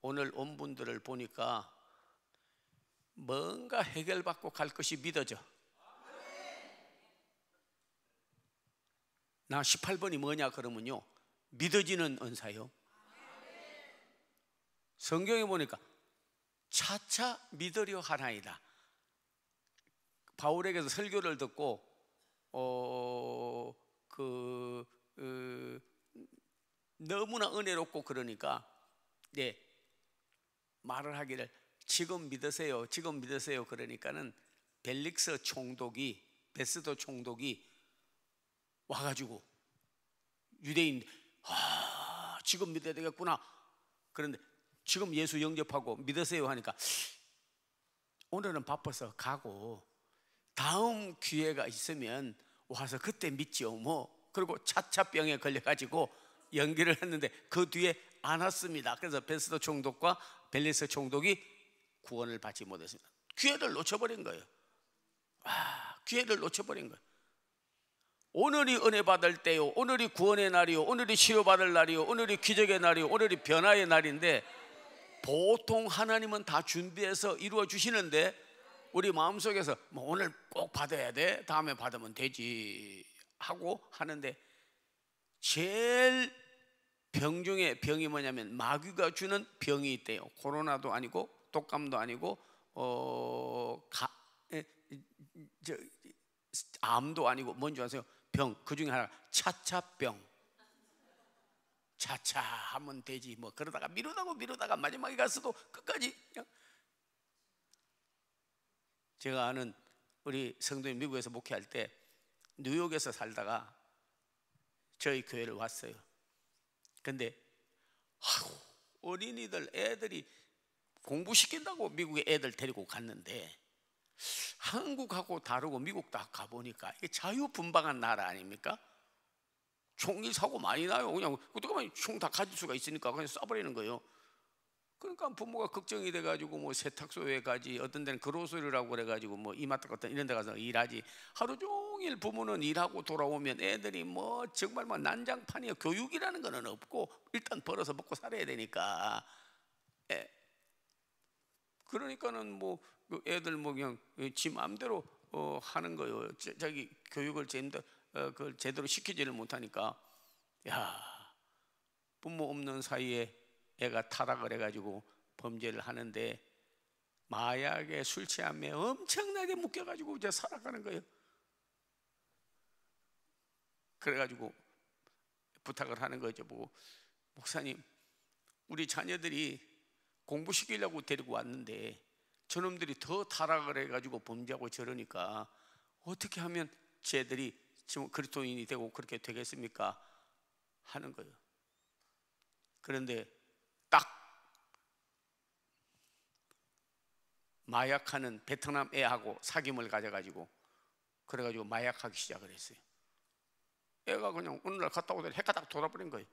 오늘 온 분들을 보니까 뭔가 해결받고 갈 것이 믿어져. 나 18번이 뭐냐 그러면요, 믿어지는 은사요. 성경에 보니까 차차 믿으려 하나이다. 바울에게서 설교를 듣고 너무나 은혜롭고 그러니까 말을 하기를 지금 믿으세요, 지금 믿으세요. 그러니까는 벨릭스 총독이, 베스도 총독이 와가지고 유대인, 지금 믿어야 되겠구나. 그런데 지금 예수 영접하고 믿으세요 하니까 오늘은 바빠서 가고 다음 기회가 있으면 와서 그때 믿지요 뭐. 그리고 차차병에 걸려가지고 연기를 했는데 그 뒤에 안 왔습니다. 그래서 베스도 총독과 벨리스 총독이 구원을 받지 못했습니다. 기회를 놓쳐버린 거예요. 기회를 놓쳐버린 거예요. 오늘이 은혜 받을 때요, 오늘이 구원의 날이요, 오늘이 치료받을 날이요, 오늘이 기적의 날이요, 오늘이 변화의 날인데 보통 하나님은 다 준비해서 이루어 주시는데 우리 마음속에서 뭐 오늘 꼭 받아야 돼, 다음에 받으면 되지 하고 하는데, 제일 병 중에 병이 뭐냐면 마귀가 주는 병이 있대요. 코로나도 아니고 독감도 아니고 암도 아니고 뭔지 아세요? 병, 그 중에 하나가 차차병. 차차 하면 되지 뭐. 그러다가 미루다가 마지막에 가서도 끝까지 그냥. 제가 아는 우리 성도님 미국에서 목회할 때 뉴욕에서 살다가 저희 교회를 왔어요. 근데 어린이들, 애들이 공부시킨다고 미국에 애들 데리고 갔는데 한국하고 다르고 미국 딱 가보니까 이게 자유분방한 나라 아닙니까? 총기 사고 많이 나요. 그냥 그때까지 총 다 가질 수가 있으니까 그냥 쏴버리는 거예요. 그러니까 부모가 걱정이 돼가지고 뭐 세탁소에 가지, 어떤 데는 그로소리라고 그래가지고 뭐 이마트 같은 이런 데 가서 일하지. 하루 종일 부모는 일하고 돌아오면 애들이 뭐 정말 뭐 난장판이에요. 교육이라는 거는 없고 일단 벌어서 먹고 살아야 되니까. 그러니까는 뭐 애들 뭐 그냥 지 마음대로 하는 거예요. 자기 교육을 그걸 제대로 시키지를 못하니까. 부모 없는 사이에 애가 타락을 해가지고 범죄를 하는데 마약에 술 취함에 엄청나게 묶여가지고 이제 살아가는 거예요. 그래가지고 부탁을 하는 거죠. 뭐 목사님, 우리 자녀들이 공부시키려고 데리고 왔는데 저놈들이 더 타락을 해가지고 범죄하고 저러니까 어떻게 하면 쟤들이 지금 그리스도인이 되고 그렇게 되겠습니까? 하는 거예요. 그런데 딱 마약하는 베트남 애하고 사귐을 가져가지고 그래가지고 마약하기 시작을 했어요. 애가 그냥 어느 날 갔다 오더니 해가 딱 돌아버린 거예요.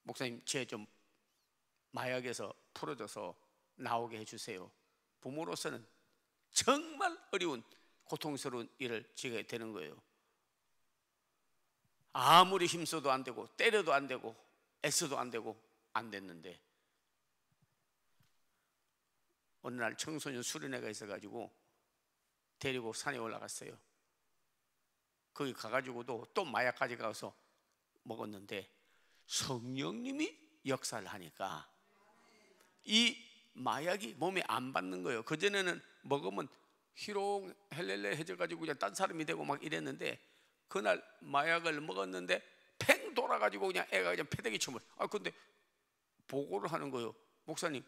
목사님, 쟤 좀 마약에서 풀어줘서 나오게 해주세요. 부모로서는 정말 어려운 고통스러운 일을 지게 되는 거예요. 아무리 힘써도 안 되고 때려도 안 되고 애써도 안 되고 안 됐는데 어느 날 청소년 수련회가 있어가지고 데리고 산에 올라갔어요. 거기 가가지고도 또 마약까지 가서 먹었는데 성령님이 역사를 하니까 이 마약이 몸에 안 받는 거예요. 그전에는 먹으면 희롱 헬렐레 해져가지고 그냥 딴 사람이 되고 막 이랬는데 그날 마약을 먹었는데 팽 돌아가지고 그냥 애가 그냥 패대기 춤을. 근데 보고를 하는 거예요. 목사님,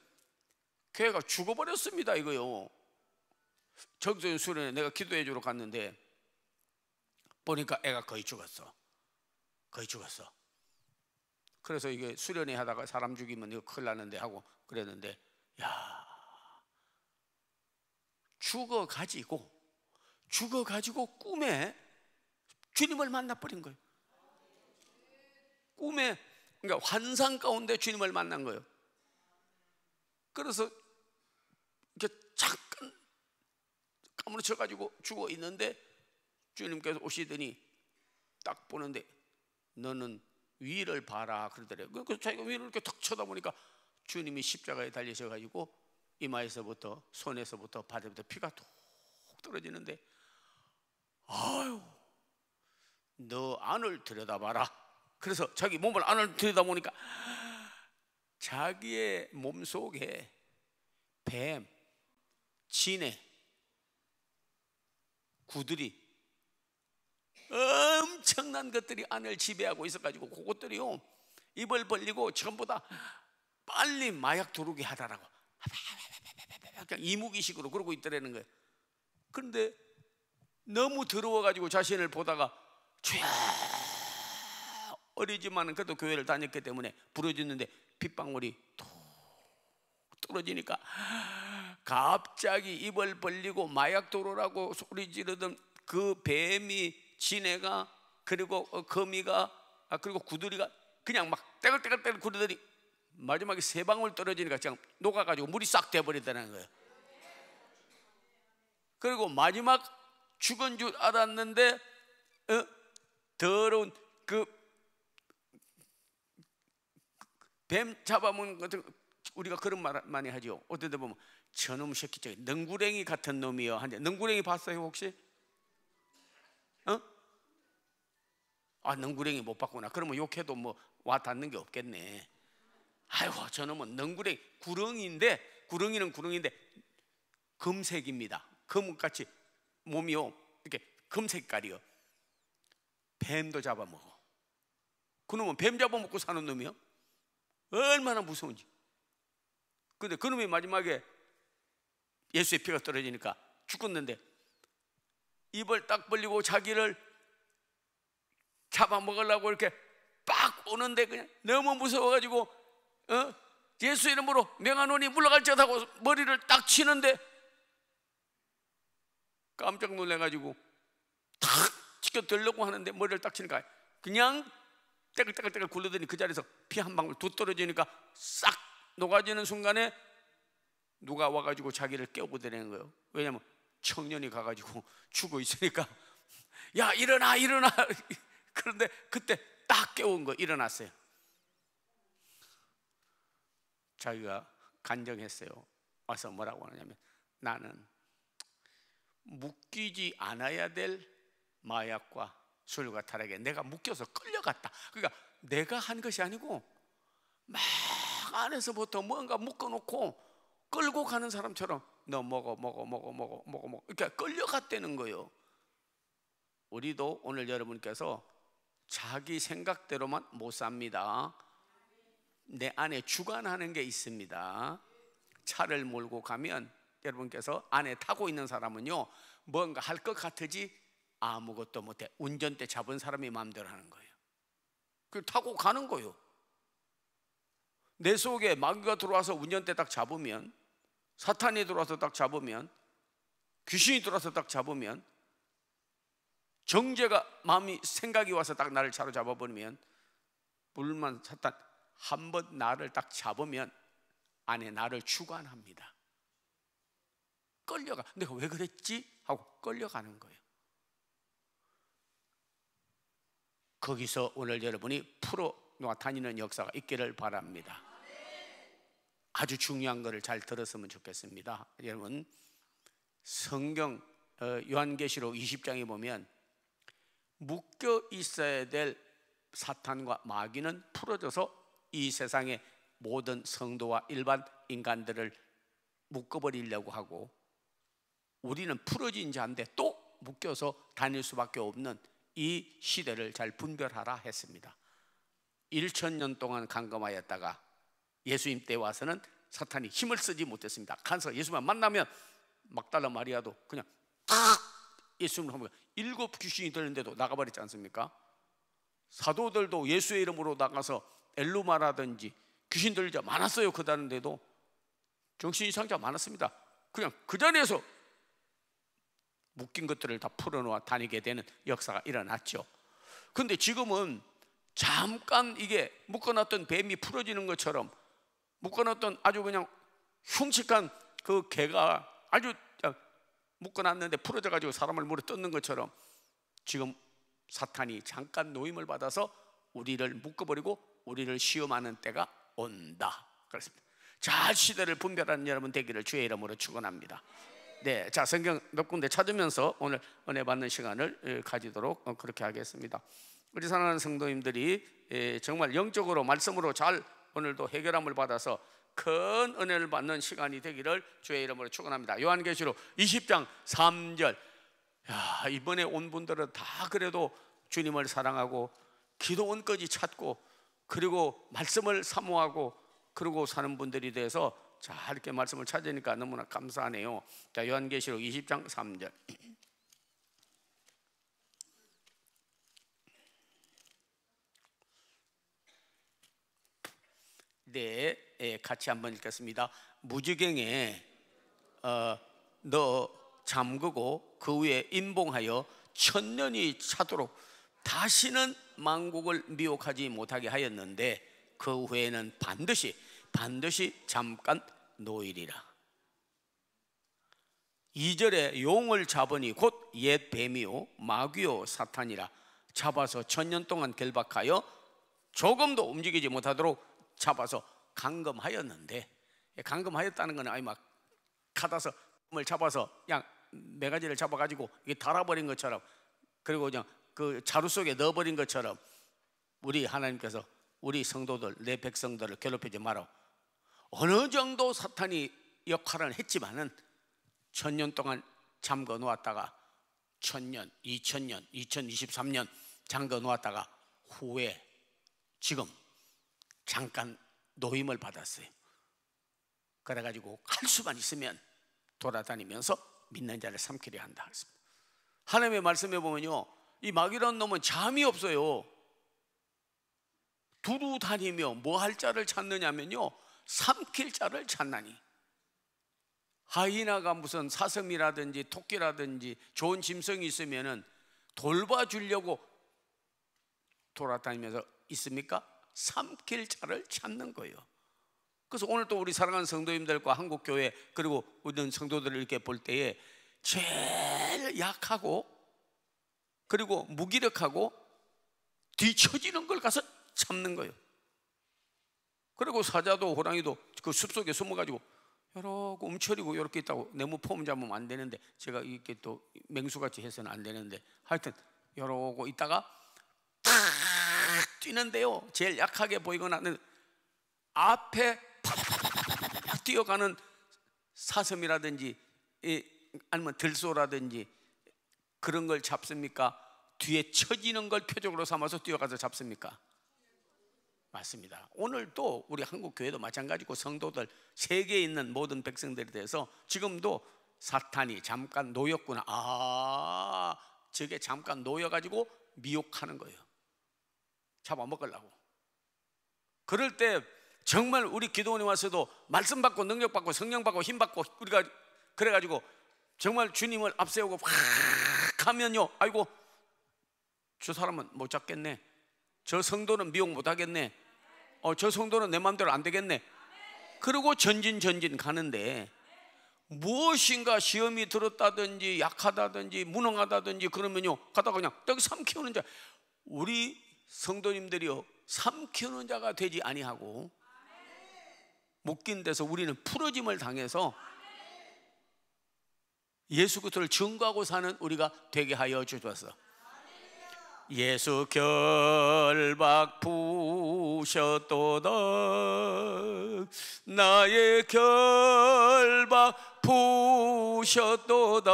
걔가 죽어버렸습니다 이거요. 청소년 수련회 내가 기도해 주러 갔는데 보니까 애가 거의 죽었어. 그래서 이게 수련회 하다가 사람 죽이면 이거 큰일 나는데 하고 그랬는데, 죽어가지고 꿈에 주님을 만나버린 거예요. 꿈에, 그러니까 환상 가운데 주님을 만난 거예요. 그래서 이렇게 잠깐 까무러쳐가지고 죽어 있는데 주님께서 오시더니 딱 보는데 너는 위를 봐라 그러더래요. 그래서 자기가 위를 이렇게 탁 쳐다보니까 주님이 십자가에 달리셔가지고 이마에서부터 손에서부터 발에부터 피가 톡 떨어지는데, 아유, 너 안을 들여다봐라. 그래서 자기 몸을 안을 들여다보니까 자기의 몸속에 뱀, 진해, 구들이, 엄청난 것들이 안을 지배하고 있어가지고 그것들이요 입을 벌리고 전부 다 빨리 마약 들어오게 하더라고. 그냥 이무기식으로 그러고 있더라는 거예요. 그런데 너무 더러워가지고 자신을 보다가 주야, 어리지만 그래도 교회를 다녔기 때문에 부러졌는데 핏방울이 톡 떨어지니까 갑자기 입을 벌리고 마약 들어오라고 소리 지르던 그 뱀이, 진해가, 그리고 거미가, 그리고 구더리가 그냥 막 떼글떼글 구르더니 마지막에 세 방울 떨어지니까 그냥 녹아가지고 물이 싹 돼버리다는 거예요. 그리고 마지막 죽은 줄 알았는데 더러운 그 뱀 잡아먹는 것들, 우리가 그런 말 많이 하죠. 어떤 데 보면 저놈 새끼 저기 능구랭이 같은 놈이요 한데, 능구랭이 봤어요 혹시? 능구랭이 못 봤구나. 그러면 욕해도 뭐 와 닿는 게 없겠네. 아이고, 저놈은 능구랭이, 구렁이인데, 구렁이는 구렁이인데 금색입니다. 금같이 몸이요 이렇게 금색깔이요. 뱀도 잡아먹어. 그놈은 뱀 잡아먹고 사는 놈이요. 얼마나 무서운지. 근데 그놈이 마지막에 예수의 피가 떨어지니까 죽었는데 입을 딱 벌리고 자기를 잡아먹으려고 이렇게 빡 오는데 그냥 너무 무서워가지고 예수 이름으로 명하노니 물러갈지어다고 머리를 딱 치는데 깜짝 놀래가지고 탁 치켜들려고 하는데 머리를 딱 치니까 그냥 떼글떼글 굴러더니 그 자리에서 피 한 방울 두 떨어지니까 싹 녹아지는 순간에 누가 와가지고 자기를 깨우고 다니는 거예요. 왜냐면 청년이 가가지고 죽어 있으니까 야 일어나 일어나. 그런데 그때 딱 깨운 거, 일어났어요. 자기가 간증했어요. 와서 뭐라고 하냐면 나는 묶이지 않아야 될 마약과 술과 타락에 내가 묶여서 끌려갔다. 그러니까 내가 한 것이 아니고 막 안에서부터 뭔가 묶어놓고 끌고 가는 사람처럼 너 먹어 이렇게 끌려갔다는 거예요. 우리도 오늘 여러분께서 자기 생각대로만 못 삽니다. 내 안에 주관하는 게 있습니다. 차를 몰고 가면 여러분께서 안에 타고 있는 사람은요 뭔가 할 것 같으지 아무것도 못해. 운전대 잡은 사람이 마음대로 하는 거예요. 그 타고 가는 거예요. 내 속에 마귀가 들어와서 운전대 딱 잡으면, 사탄이 들어와서 딱 잡으면, 귀신이 들어와서 딱 잡으면, 정죄가 마음이 생각이 와서 딱 나를 사로잡아 버리면, 불만 사탄 한 번 나를 딱 잡으면 안에 나를 주관합니다. 끌려가. 내가 왜 그랬지? 하고 끌려가는 거예요. 거기서 오늘 여러분이 풀어놓아 다니는 역사가 있기를 바랍니다. 아주 중요한 것을 잘 들었으면 좋겠습니다. 여러분, 성경 요한계시록 20장에 보면 묶여 있어야 될 사탄과 마귀는 풀어져서 이 세상의 모든 성도와 일반 인간들을 묶어버리려고 하고, 우리는 풀어진 자인데 또 묶여서 다닐 수밖에 없는 이 시대를 잘 분별하라 했습니다. 1000년 동안 강검하였다가 예수님 때 와서는 사탄이 힘을 쓰지 못했습니다. 간서 예수만 만나면 막달라 마리아도 그냥 탁 예수님을 하면 7 귀신이 들는데도 나가버렸지 않습니까? 사도들도 예수의 이름으로 나가서 엘루마라든지 귀신 들린 자 많았어요. 그다는데도 정신 이상자 많았습니다. 그냥 그 자리에서 묶인 것들을 다 풀어놓아 다니게 되는 역사가 일어났죠. 그런데 지금은 잠깐 이게 묶어놨던 뱀이 풀어지는 것처럼, 묶어놨던 아주 그냥 흉측한 그 개가 아주 묶어놨는데 풀어져가지고 사람을 물어 뜯는 것처럼 지금 사탄이 잠깐 노임을 받아서 우리를 묶어버리고 우리를 시험하는 때가 온다. 그렇습니다. 잘 시대를 분별하는 여러분 되기를 주의 이름으로 축원합니다. 네, 자, 성경 몇 군데 찾으면서 오늘 은혜 받는 시간을 가지도록 그렇게 하겠습니다. 우리 사랑하는 성도님들이 정말 영적으로 말씀으로 잘 오늘도 해결함을 받아서 큰 은혜를 받는 시간이 되기를 주의 이름으로 축원합니다. 요한계시록 20장 3절. 야, 이번에 온 분들은 다 그래도 주님을 사랑하고 기도원까지 찾고 그리고 말씀을 사모하고 그러고 사는 분들이 돼서 자, 이렇게 말씀을 찾으니까 너무나 감사하네요. 자, 요한계시록 20장 3절. 네, 같이 한번 읽겠습니다. 무지경에 너 잠그고 그 위에 임봉하여 1000년이 차도록 다시는 만국을 미혹하지 못하게 하였는데 그 후에는 반드시 잠깐 놓이리라. 2절에 용을 잡으니 곧 옛 뱀이요 마귀요 사탄이라 잡아서 1000년 동안 결박하여 조금도 움직이지 못하도록 잡아서 감금하였는데, 감금하였다는 건 아니 막 가다서 을 잡아서 그냥 매가지를 잡아가지고 이게 달아버린 것처럼, 그리고 그냥 그 자루 속에 넣어버린 것처럼 우리 하나님께서 우리 성도들, 내 백성들을 괴롭히지 마라. 어느 정도 사탄이 역할을 했지만은 1000년 동안 잠궈 놓았다가 1000년, 2000년, 2023년 잠궈 놓았다가 후에 지금 잠깐 노임을 받았어요. 그래가지고 할 수만 있으면 돌아다니면서 믿는 자를 삼키려 한다. 하나님의 말씀에 보면요, 이 마귀라는 놈은 잠이 없어요. 두루 다니며 뭐 할 자를 찾느냐면요, 삼킬 자를 찾나니. 하이나가 무슨 사슴이라든지 토끼라든지 좋은 짐승이 있으면은 돌봐주려고 돌아다니면서 있습니까? 삼킬 자를 찾는 거예요. 그래서 오늘 또 우리 사랑하는 성도님들과 한국교회 그리고 모든 성도들을 이렇게 볼 때에 제일 약하고 그리고 무기력하고 뒤처지는 걸 가서 잡는 거예요. 그리고 사자도 호랑이도 그 숲속에 숨어가지고 이러고 움츠리고 이렇게 있다고 내무 폼 잡으면 안 되는데, 제가 이렇게 또 맹수같이 해서는 안 되는데, 하여튼 이러고 있다가 탁 뛰는데요, 제일 약하게 보이거나 앞에 팍 뛰어가는 사슴이라든지 아니면 들소라든지 그런 걸 잡습니까? 뒤에 처지는 걸 표적으로 삼아서 뛰어가서 잡습니까? 맞습니다. 오늘도 우리 한국교회도 마찬가지고 성도들, 세계에 있는 모든 백성들에 대해서 지금도 사탄이 잠깐 놓였구나, 저게 잠깐 놓여가지고 미혹하는 거예요. 잡아먹으려고. 그럴 때 정말 우리 기도원에 와서도 말씀 받고 능력 받고 성령 받고 힘 받고 우리가 그래가지고 정말 주님을 앞세우고 확 하면요, 아이고 저 사람은 못 잡겠네, 저 성도는 미혹 못 하겠네, 저 성도는 내 마음대로 안 되겠네. 그리고 전진 가는데 무엇인가 시험이 들었다든지 약하다든지 무능하다든지 그러면요, 가다가 그냥 여기 삼키우는 자, 우리 성도님들이요 삼키우는 자가 되지 아니하고 묶인 데서 우리는 풀어짐을 당해서 예수 그리스도를 증거하고 사는 우리가 되게 하여 주소서. 예수 결박 부셨도다, 나의 결박 부셨도다,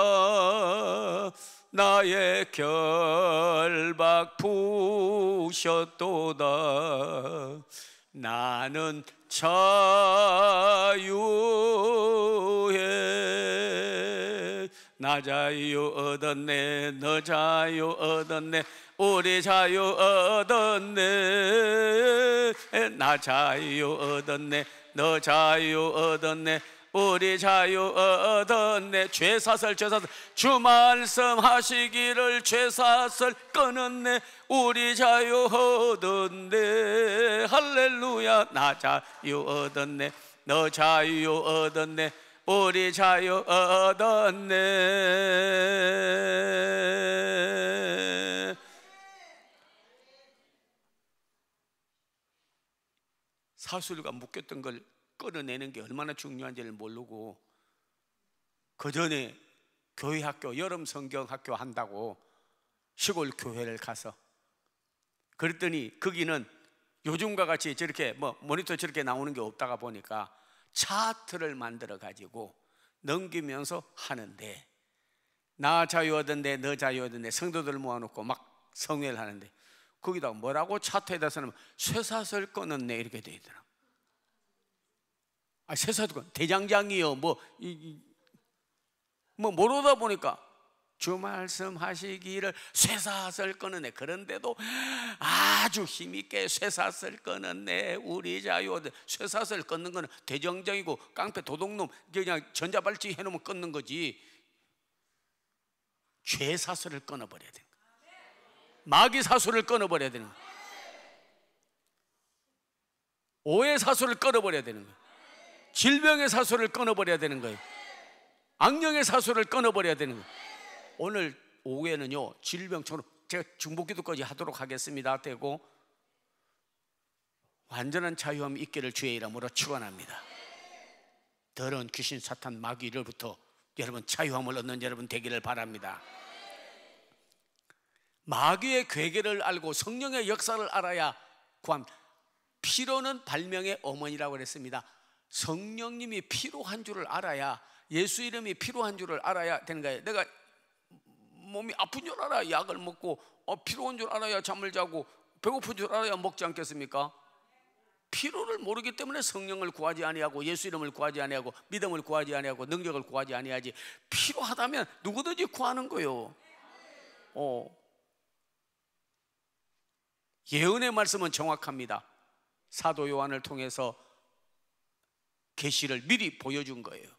나의 결박 부셨도다. 나는 자유해, 나 자유 얻었네, 너 자유 얻었네, 우리 자유 얻었네, 나 자유 얻었네, 너 자유 얻었네, 우리 자유 얻었네. 죄사슬 주 말씀하시기를 죄사슬 끊었네, 우리 자유 얻었네. 할렐루야. 나 자유 얻었네, 너 자유 얻었네, 우리 자유 얻었네. 하수류가 묶였던 걸 끌어내는 게 얼마나 중요한지를 모르고 그 전에 교회 학교, 여름 성경 학교 한다고 시골 교회를 가서 그랬더니 거기는 요즘과 같이 저렇게 모니터 저렇게 나오는 게 없다가 보니까 차트를 만들어 가지고 넘기면서 하는데, 나 자유 얻었네, 너 자유 얻었네, 성도들 모아놓고 막 성회를 하는데 거기다가 뭐라고 차트에다서는 쇠사슬 끊었네 이렇게 돼 있더라. 쇠사슬 끊 대장장이요 모르다 보니까 주 말씀하시기를 쇠사슬 끊었네. 그런데도 아주 힘있게 쇠사슬 끊었네, 우리 자유 얻었네. 쇠사슬 끊는 거는 대장장이고 깡패 도둑놈 그냥 전자발찌 해놓으면 끊는 거지. 죄사슬을 끊어버려야 되는 거야. 마귀사슬을 끊어버려야 되는 거야. 오해사슬을 끊어버려야 되는 거야. 질병의 사슬을 끊어버려야 되는 거예요. 악령의 사슬을 끊어버려야 되는 거예요. 오늘 오후에는요, 질병처럼 제가 중보기도까지 하도록 하겠습니다 되고 완전한 자유함이 있기를 주의 이름으로 축원합니다. 더러운 귀신 사탄 마귀로부터 여러분 자유함을 얻는 여러분 되기를 바랍니다. 마귀의 괴계를 알고 성령의 역사를 알아야 구합니다. 피로는 발명의 어머니라고 그랬습니다. 성령님이 필요한 줄을 알아야, 예수 이름이 필요한 줄을 알아야 되는 거예요. 내가 몸이 아픈 줄 알아야 약을 먹고, 필요한 줄 알아야 잠을 자고, 배고픈 줄 알아야 먹지 않겠습니까? 필요를 모르기 때문에 성령을 구하지 아니하고 예수 이름을 구하지 아니하고 믿음을 구하지 아니하고 능력을 구하지 아니하지. 필요하다면 누구든지 구하는 거예요. 예언의 말씀은 정확합니다. 사도 요한을 통해서 계시를 미리 보여준 거예요.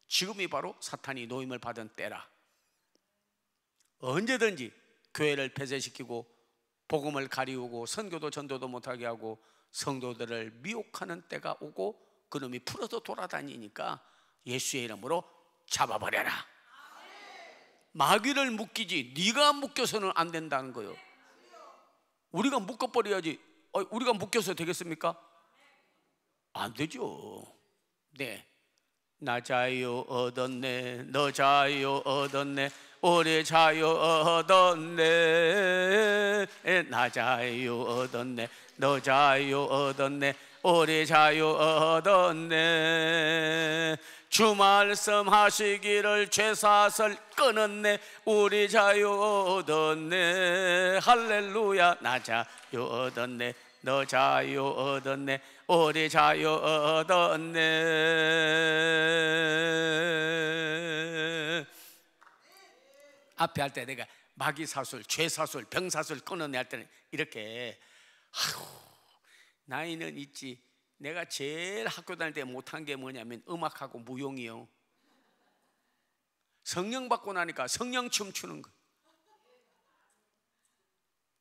지금이 바로 사탄이 노임을 받은 때라. 언제든지 교회를 폐쇄시키고 복음을 가리우고 선교도 전도도 못하게 하고 성도들을 미혹하는 때가 오고 그놈이 풀어서 돌아다니니까 예수의 이름으로 잡아버려라. 마귀를 묶이지 네가 묶여서는 안 된다는 거예요. 우리가 묶어버려야지. 우리가 묶여서 되겠습니까? 안 되죠. 네, 나 자유 얻었네, 너 자유 얻었네, 우리 자유 얻었네. 나 자유 얻었네, 너 자유 얻었네, 우리 자유 얻었네. 주 말씀하시기를 죄사슬 끊었네, 우리 자유 얻었네. 할렐루야. 나 자유 얻었네, 너 자유 얻었네, 우리 자유 얻었네. 앞에 할 때 내가 마귀사슬, 죄사슬, 병사슬 끊어내 할 때는 이렇게, 나이는 있지. 내가 제일 학교 다닐 때 못한 게 뭐냐면 음악하고 무용이요. 성령 받고 나니까 성령 춤추는 거.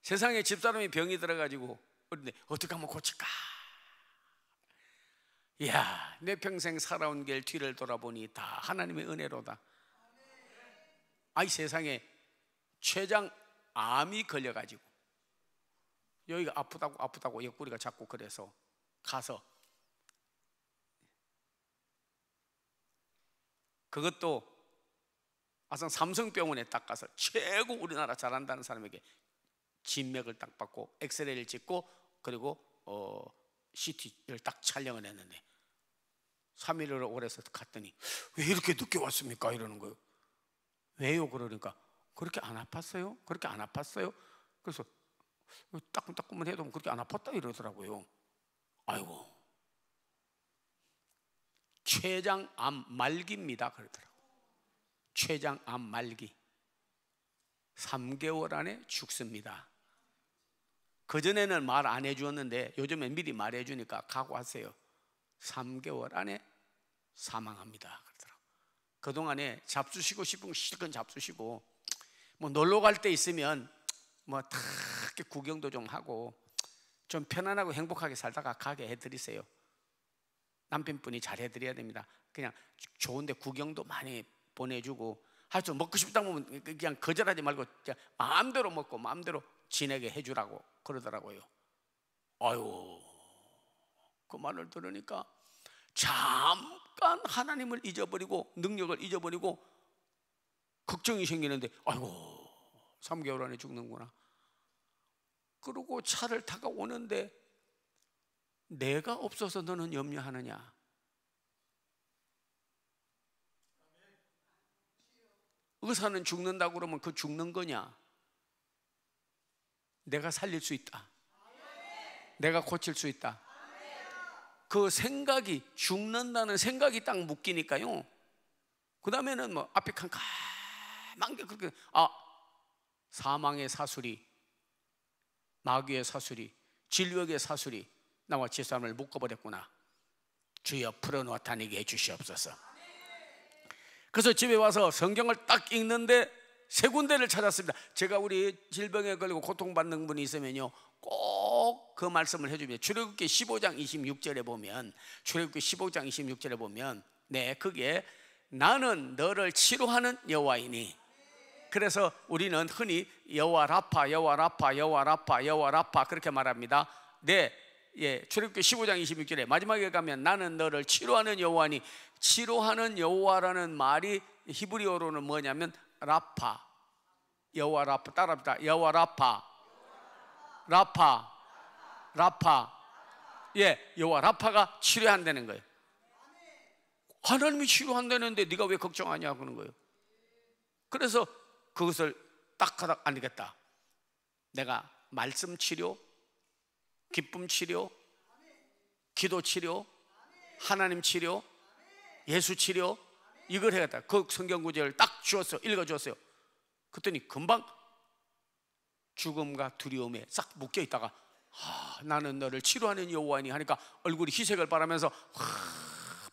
세상에 집사람이 병이 들어가지고 그런데 어떻게 하면 고칠까? 이야, 내 평생 살아온 길 뒤를 돌아보니 다 하나님의 은혜로다. 아이 세상에 췌장 암이 걸려가지고 여기가 아프다고 옆구리가 자꾸 그래서 가서 그것도 아산 삼성병원에 딱 가서 최고 우리나라 잘한다는 사람에게 진맥을 딱 받고 엑스레이를 찍고 그리고 CT를 딱 촬영을 했는데 3일을 오래서 갔더니 왜 이렇게 늦게 왔습니까? 이러는 거예요. 왜요? 그러니까 그렇게 안 아팠어요? 그렇게 안 아팠어요? 그래서 따끔따끔만 해도 그렇게 안 아팠다 이러더라고요. 아이고, 췌장암 말기입니다 그러더라고요. 췌장암 말기 3개월 안에 죽습니다. 그전에는 말 안 해주었는데 요즘엔 미리 말해주니까 각오하세요. 3개월 안에 사망합니다 그러더라고요. 그동안에 잡수시고 싶은 거 실컷 잡수시고 뭐 놀러 갈 때 있으면 뭐 다 이렇게 구경도 좀 하고 좀 편안하고 행복하게 살다가 가게 해드리세요. 남편분이 잘 해드려야 됩니다. 그냥 좋은데 구경도 많이 보내주고 하여튼 먹고 싶다 보면 그냥 거절하지 말고 마음대로 먹고 마음대로 지내게 해주라고 그러더라고요. 아유, 그 말을 들으니까 잠깐 하나님을 잊어버리고 능력을 잊어버리고 걱정이 생기는데, 아이고 3개월 안에 죽는구나. 그러고 차를 타고 오는데, 내가 없어서 너는 염려하느냐? 의사는 죽는다고 그러면 그 죽는 거냐? 내가 살릴 수 있다, 내가 고칠 수 있다. 그 생각이, 죽는다는 생각이 딱 묶이니까요, 그 다음에는 뭐 앞에 캄캄한 게 그렇게, 사망의 사술이, 마귀의 사술이, 진력의 사술이 나와 집사람을 묶어버렸구나. 주여 풀어놓다니게 해주시옵소서. 그래서 집에 와서 성경을 딱 읽는데 세 군데를 찾았습니다. 제가 우리 질병에 걸리고 고통받는 분이 있으면요, 꼭 그 말씀을 해줍니다. 출애굽기 15장 26절에 보면, 출애굽기 15장 26절에 보면, 네, 그게 나는 너를 치료하는 여호와이니. 그래서 우리는 흔히 여호와 라파, 여호와 라파, 여호와 라파, 여호와 라파 그렇게 말합니다. 네, 예, 출애굽기 15장 26절에 마지막에 가면 나는 너를 치료하는 여호와니. 치료하는 여호와라는 말이 히브리어로는 뭐냐면 라파, 여호와 라파. 따라합니다. 여호와 라파, 라파, 라파. 예, 여호와 라파가 치료한다는 거예요. 하나님이 치료한다는데 네가 왜 걱정하냐 그러는 거예요. 그래서 그것을 딱 하다, 안 되겠다, 내가 말씀 치료, 기쁨 치료, 기도 치료, 하나님 치료, 예수 치료, 이걸 해야겠다. 그 성경 구절을 딱 주었어요. 읽어주었어요. 그랬더니 금방 죽음과 두려움에 싹 묶여 있다가, 나는 너를 치료하는 여호와니 하니까 얼굴이 희색을 바라면서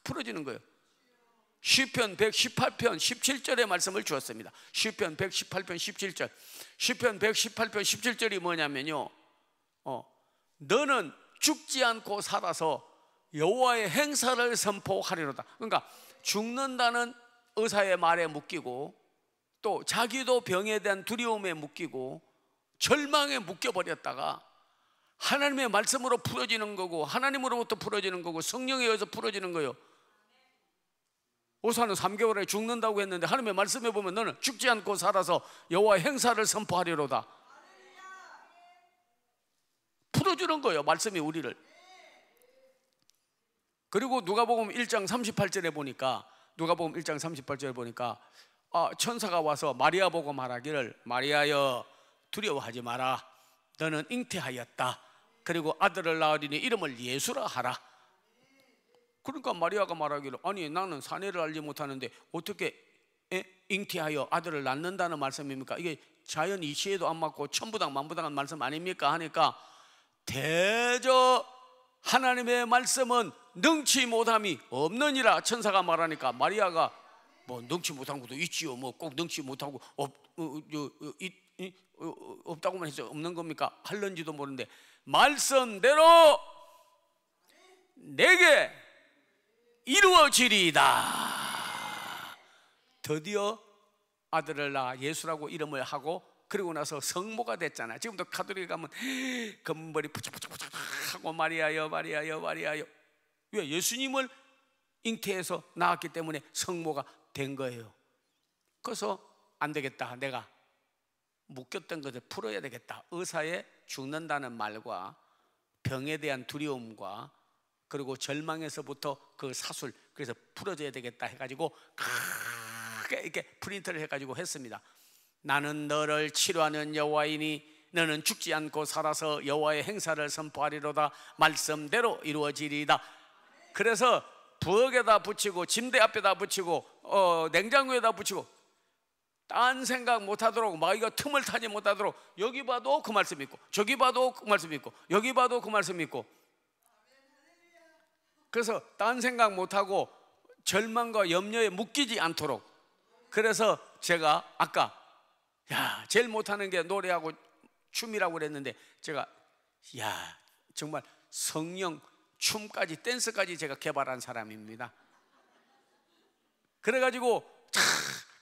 풀어지는 거예요. 시편 118편 17절의 말씀을 주었습니다. 시편 118편 17절. 시편 118편 17절이 뭐냐면요, 너는 죽지 않고 살아서 여호와의 행사를 선포하리로다. 그러니까 죽는다는 의사의 말에 묶이고, 또 자기도 병에 대한 두려움에 묶이고 절망에 묶여버렸다가 하나님의 말씀으로 풀어지는 거고, 하나님으로부터 풀어지는 거고, 성령에 의해서 풀어지는 거예요. 오사는 3개월에 죽는다고 했는데 하나님의 말씀에 보면 너는 죽지 않고 살아서 여호와의 행사를 선포하리로다. 풀어주는 거예요, 말씀이 우리를. 그리고 누가복음 1장 38절에 보니까, 누가복음 1장 38절에 보니까 천사가 와서 마리아 보고 말하기를, 마리아여 두려워하지 마라, 너는 잉태하였다. 그리고 아들을 낳으리니 이름을 예수라 하라. 그러니까 마리아가 말하기를, 아니 나는 사내를 알지 못하는데 어떻게 잉태하여 아들을 낳는다는 말씀입니까? 이게 자연 이치에도 안 맞고 천부당 만부당한 말씀 아닙니까? 하니까, 대저 하나님의 말씀은 능치 못함이 없느니라 천사가 말하니까, 마리아가 뭐 능치 못한 것도 있지요, 뭐 꼭 능치 못하고 없다고만 해서 없는 겁니까? 할런지도 모르는데 말씀대로 내게 이루어지리이다. 드디어 아들을 낳아 예수라고 이름을 하고, 그리고 나서 성모가 됐잖아. 지금도 가톨릭에 가면 금머리 푸짝푸짝푸짝 하고 마리아여 마리아여 마리아여. 왜? 예수님을 잉태해서 낳았기 때문에 성모가 된 거예요. 그래서 안 되겠다, 내가 묶였던 것을 풀어야 되겠다. 의사의 죽는다는 말과 병에 대한 두려움과 그리고 절망에서부터 그 사술, 그래서 풀어줘야 되겠다 해가지고 크게 이렇게 프린트를 해가지고 했습니다. 나는 너를 치료하는 여호와이니 너는 죽지 않고 살아서 여호와의 행사를 선포하리로다. 말씀대로 이루어지리이다. 그래서 부엌에다 붙이고 침대 앞에다 붙이고 냉장고에다 붙이고 딴 생각 못하도록, 마귀가 틈을 타지 못하도록, 여기 봐도 그 말씀 있고 저기 봐도 그 말씀 있고 여기 봐도 그 말씀 있고, 그래서 딴 생각 못하고 절망과 염려에 묶이지 않도록. 그래서 제가 아까 제일 못하는 게 노래하고 춤이라고 그랬는데, 제가 정말 성령 춤까지 댄스까지 제가 개발한 사람입니다. 그래가지고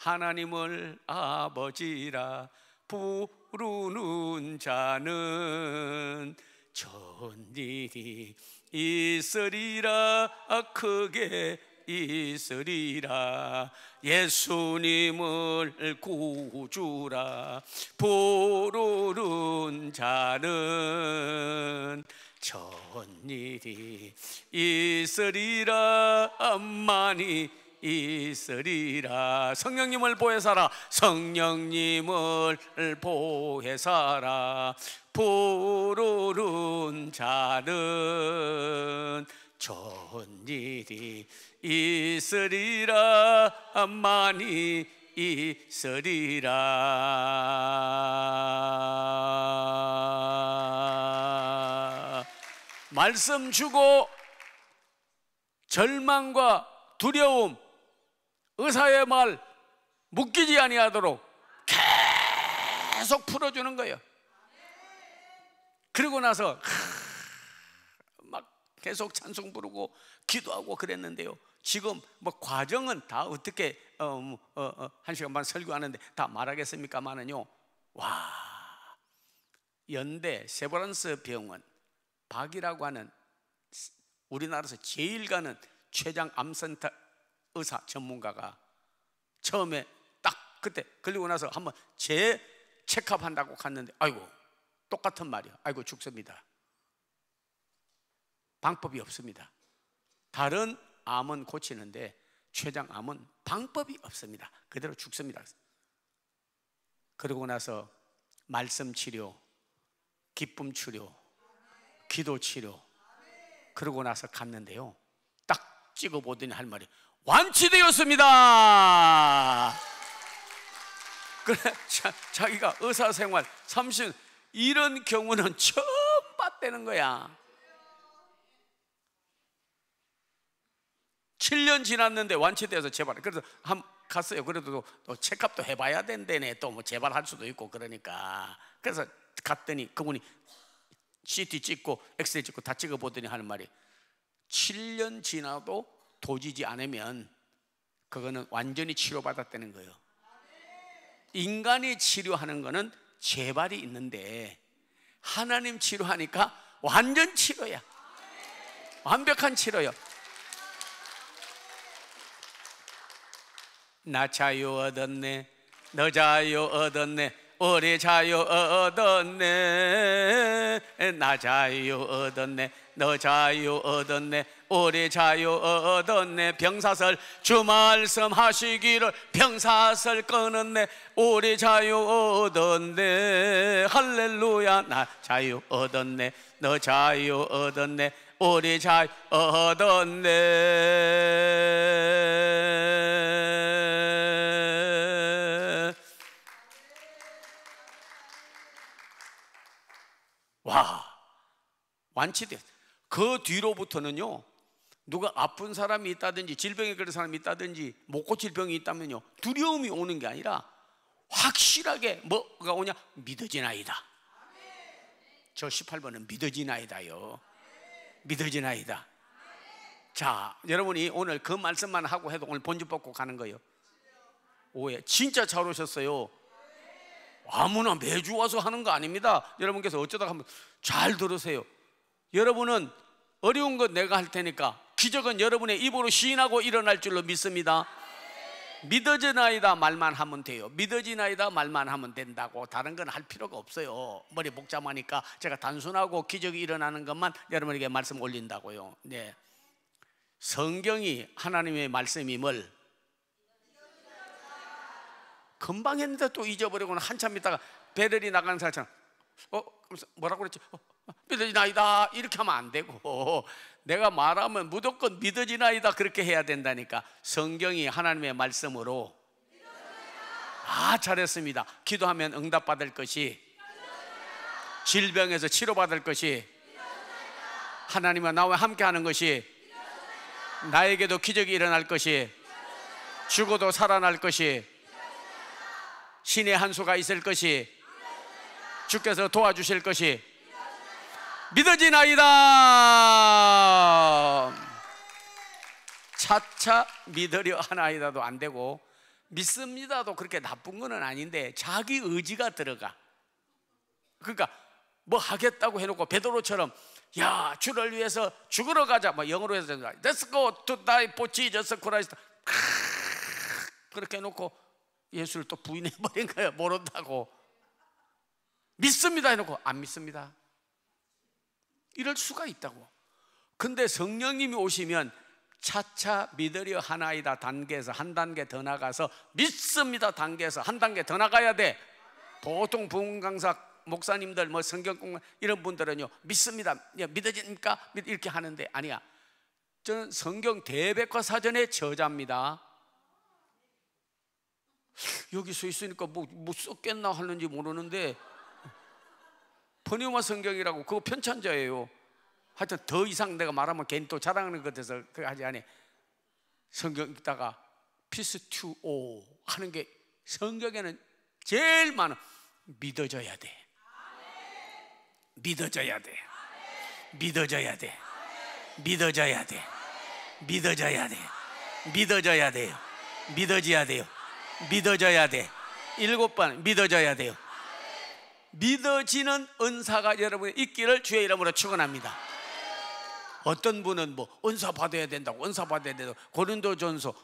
하나님을 아버지라 부르는 자는 천일이 있으리라. 크게 있으리라. 예수님을 구주라 부르는 자는 전일이 있으리라. 많이 있으리라. 성령님을 보혜사라. 성령님을 보혜사라. 부르는 자는 전일이 있으리라. 많이 있으리라. 말씀 주고 절망과 두려움, 의사의 말 묶이지 아니하도록 계속 풀어주는 거예요. 그리고 나서 막 계속 찬송 부르고 기도하고 그랬는데요. 지금 뭐 과정은 다 어떻게 1시간 반 설교하는데 다 말하겠습니까만은요. 와, 연대 세브란스 병원 박이라고 하는 우리나라에서 제일 가는 췌장 암센터 의사 전문가가 처음에 딱 그때 걸리고 나서 한번 재체크업 한다고 갔는데 아이고 똑같은 말이야. 아이고 죽습니다. 방법이 없습니다. 다른 암은 고치는데 췌장암은 방법이 없습니다. 그대로 죽습니다. 그러고 나서 말씀 치료, 기쁨 치료, 기도 치료, 그러고 나서 갔는데요. 딱 찍어보더니 할 말이 완치되었습니다. 그래, 자기가 의사생활 30년 이런 경우는 처음 봤다는 거야. 7년 지났는데 완치돼서 재발. 그래서 갔어요. 그래도 또 체크업도 해봐야 된다네. 또 뭐 재발할 수도 있고 그러니까. 그래서 갔더니 그분이 CT 찍고 엑스레이 찍고 다 찍어보더니 하는 말이 7년 지나도 도지지 않으면 그거는 완전히 치료받았다는 거예요. 인간이 치료하는 거는 재발이 있는데 하나님 치료하니까 완전 치료야. 완벽한 치료요. 나 자유 얻었네. 너 자유 얻었네. 우리 자유 얻었네. 나 자유 얻었네. 너 자유 얻었네. 우리 자유 얻었네. 병사설 주 말씀 하시기를 병사설 끊었네. 우리 자유 얻었네. 할렐루야. 나 자유 얻었네. 너 자유 얻었네. 우리 자유 얻었네. 와, 완치돼. 그 뒤로부터는요, 누가 아픈 사람이 있다든지 질병에 걸린 사람이 있다든지 못 고칠 병이 있다면요, 두려움이 오는 게 아니라 확실하게 뭐가 오냐? 믿어지나이다. 저 18번은 믿어지나이다요. 믿어지나이다. 자, 여러분이 오늘 그 말씀만 하고 해도 오늘 본주 뽑고 가는 거예요. 오해. 진짜 잘 오셨어요. 아무나 매주 와서 하는 거 아닙니다. 여러분께서 어쩌다가 한번 잘 들으세요. 여러분은 어려운 건 내가 할 테니까 기적은 여러분의 입으로 시인하고 일어날 줄로 믿습니다. 믿어지나이다 말만 하면 돼요. 믿어지나이다 말만 하면 된다고. 다른 건 할 필요가 없어요. 머리 복잡하니까 제가 단순하고 기적이 일어나는 것만 여러분에게 말씀 올린다고요. 네. 성경이 하나님의 말씀임을 금방 했는데 또 잊어버리고는 한참 있다가 배럴이 나가는 사람처럼 뭐라고 그랬지? 믿어지나이다 이렇게 하면 안 되고, 내가 말하면 무조건 믿어지나이다 그렇게 해야 된다니까. 성경이 하나님의 말씀으로. 아, 잘했습니다. 기도하면 응답받을 것이, 질병에서 치료받을 것이, 하나님과 나와 함께하는 것이, 나에게도 기적이 일어날 것이, 죽어도 살아날 것이, 신의 한 수가 있을 것이, 주께서 도와주실 것이 믿어지나이다. 차차 믿으려 하나이다도 안 되고, 믿습니다도 그렇게 나쁜 건 아닌데 자기 의지가 들어가. 그러니까 뭐 하겠다고 해놓고 베드로처럼 야, 주를 위해서 죽으러 가자. 뭐 영어로 해서 Let's go to die for Jesus Christ. 그렇게 해놓고 예수를 또 부인해버린 거예요. 모른다고. 믿습니다 해놓고 안 믿습니다. 이럴 수가 있다고. 근데 성령님이 오시면 차차 믿으려 하나이다 단계에서 한 단계 더 나가서 믿습니다 단계에서 한 단계 더 나가야 돼. 보통 부흥 강사 목사님들 뭐 성경 공부 이런 분들은요 믿습니다, 믿어집니까? 이렇게 하는데 아니야. 저는 성경 대백과사전의 저자입니다. 여기 서 있으니까 뭐 썼겠나 하는지 모르는데 번역마 성경이라고 그거 편찬자예요. 하여튼 더 이상 내가 말하면 괜히 또 자랑하는 것 같아서 그거 하지 않아. 성경 읽다가 Peace to all 하는 게 성경에는 제일 많아. 믿어져야 돼. 믿어져야 돼. 믿어져야 돼. 믿어져야 돼. 믿어져야 돼. 믿어져야 돼요. 믿어져야 돼요. 믿어져야 돼. 7번 믿어져야 돼요. 믿어지는 은사가 여러분의 있기를 주의 이름으로 축원합니다. 어떤 분은 뭐 은사 받아야 된다고, 은사 받아야 된다고. 고린도전서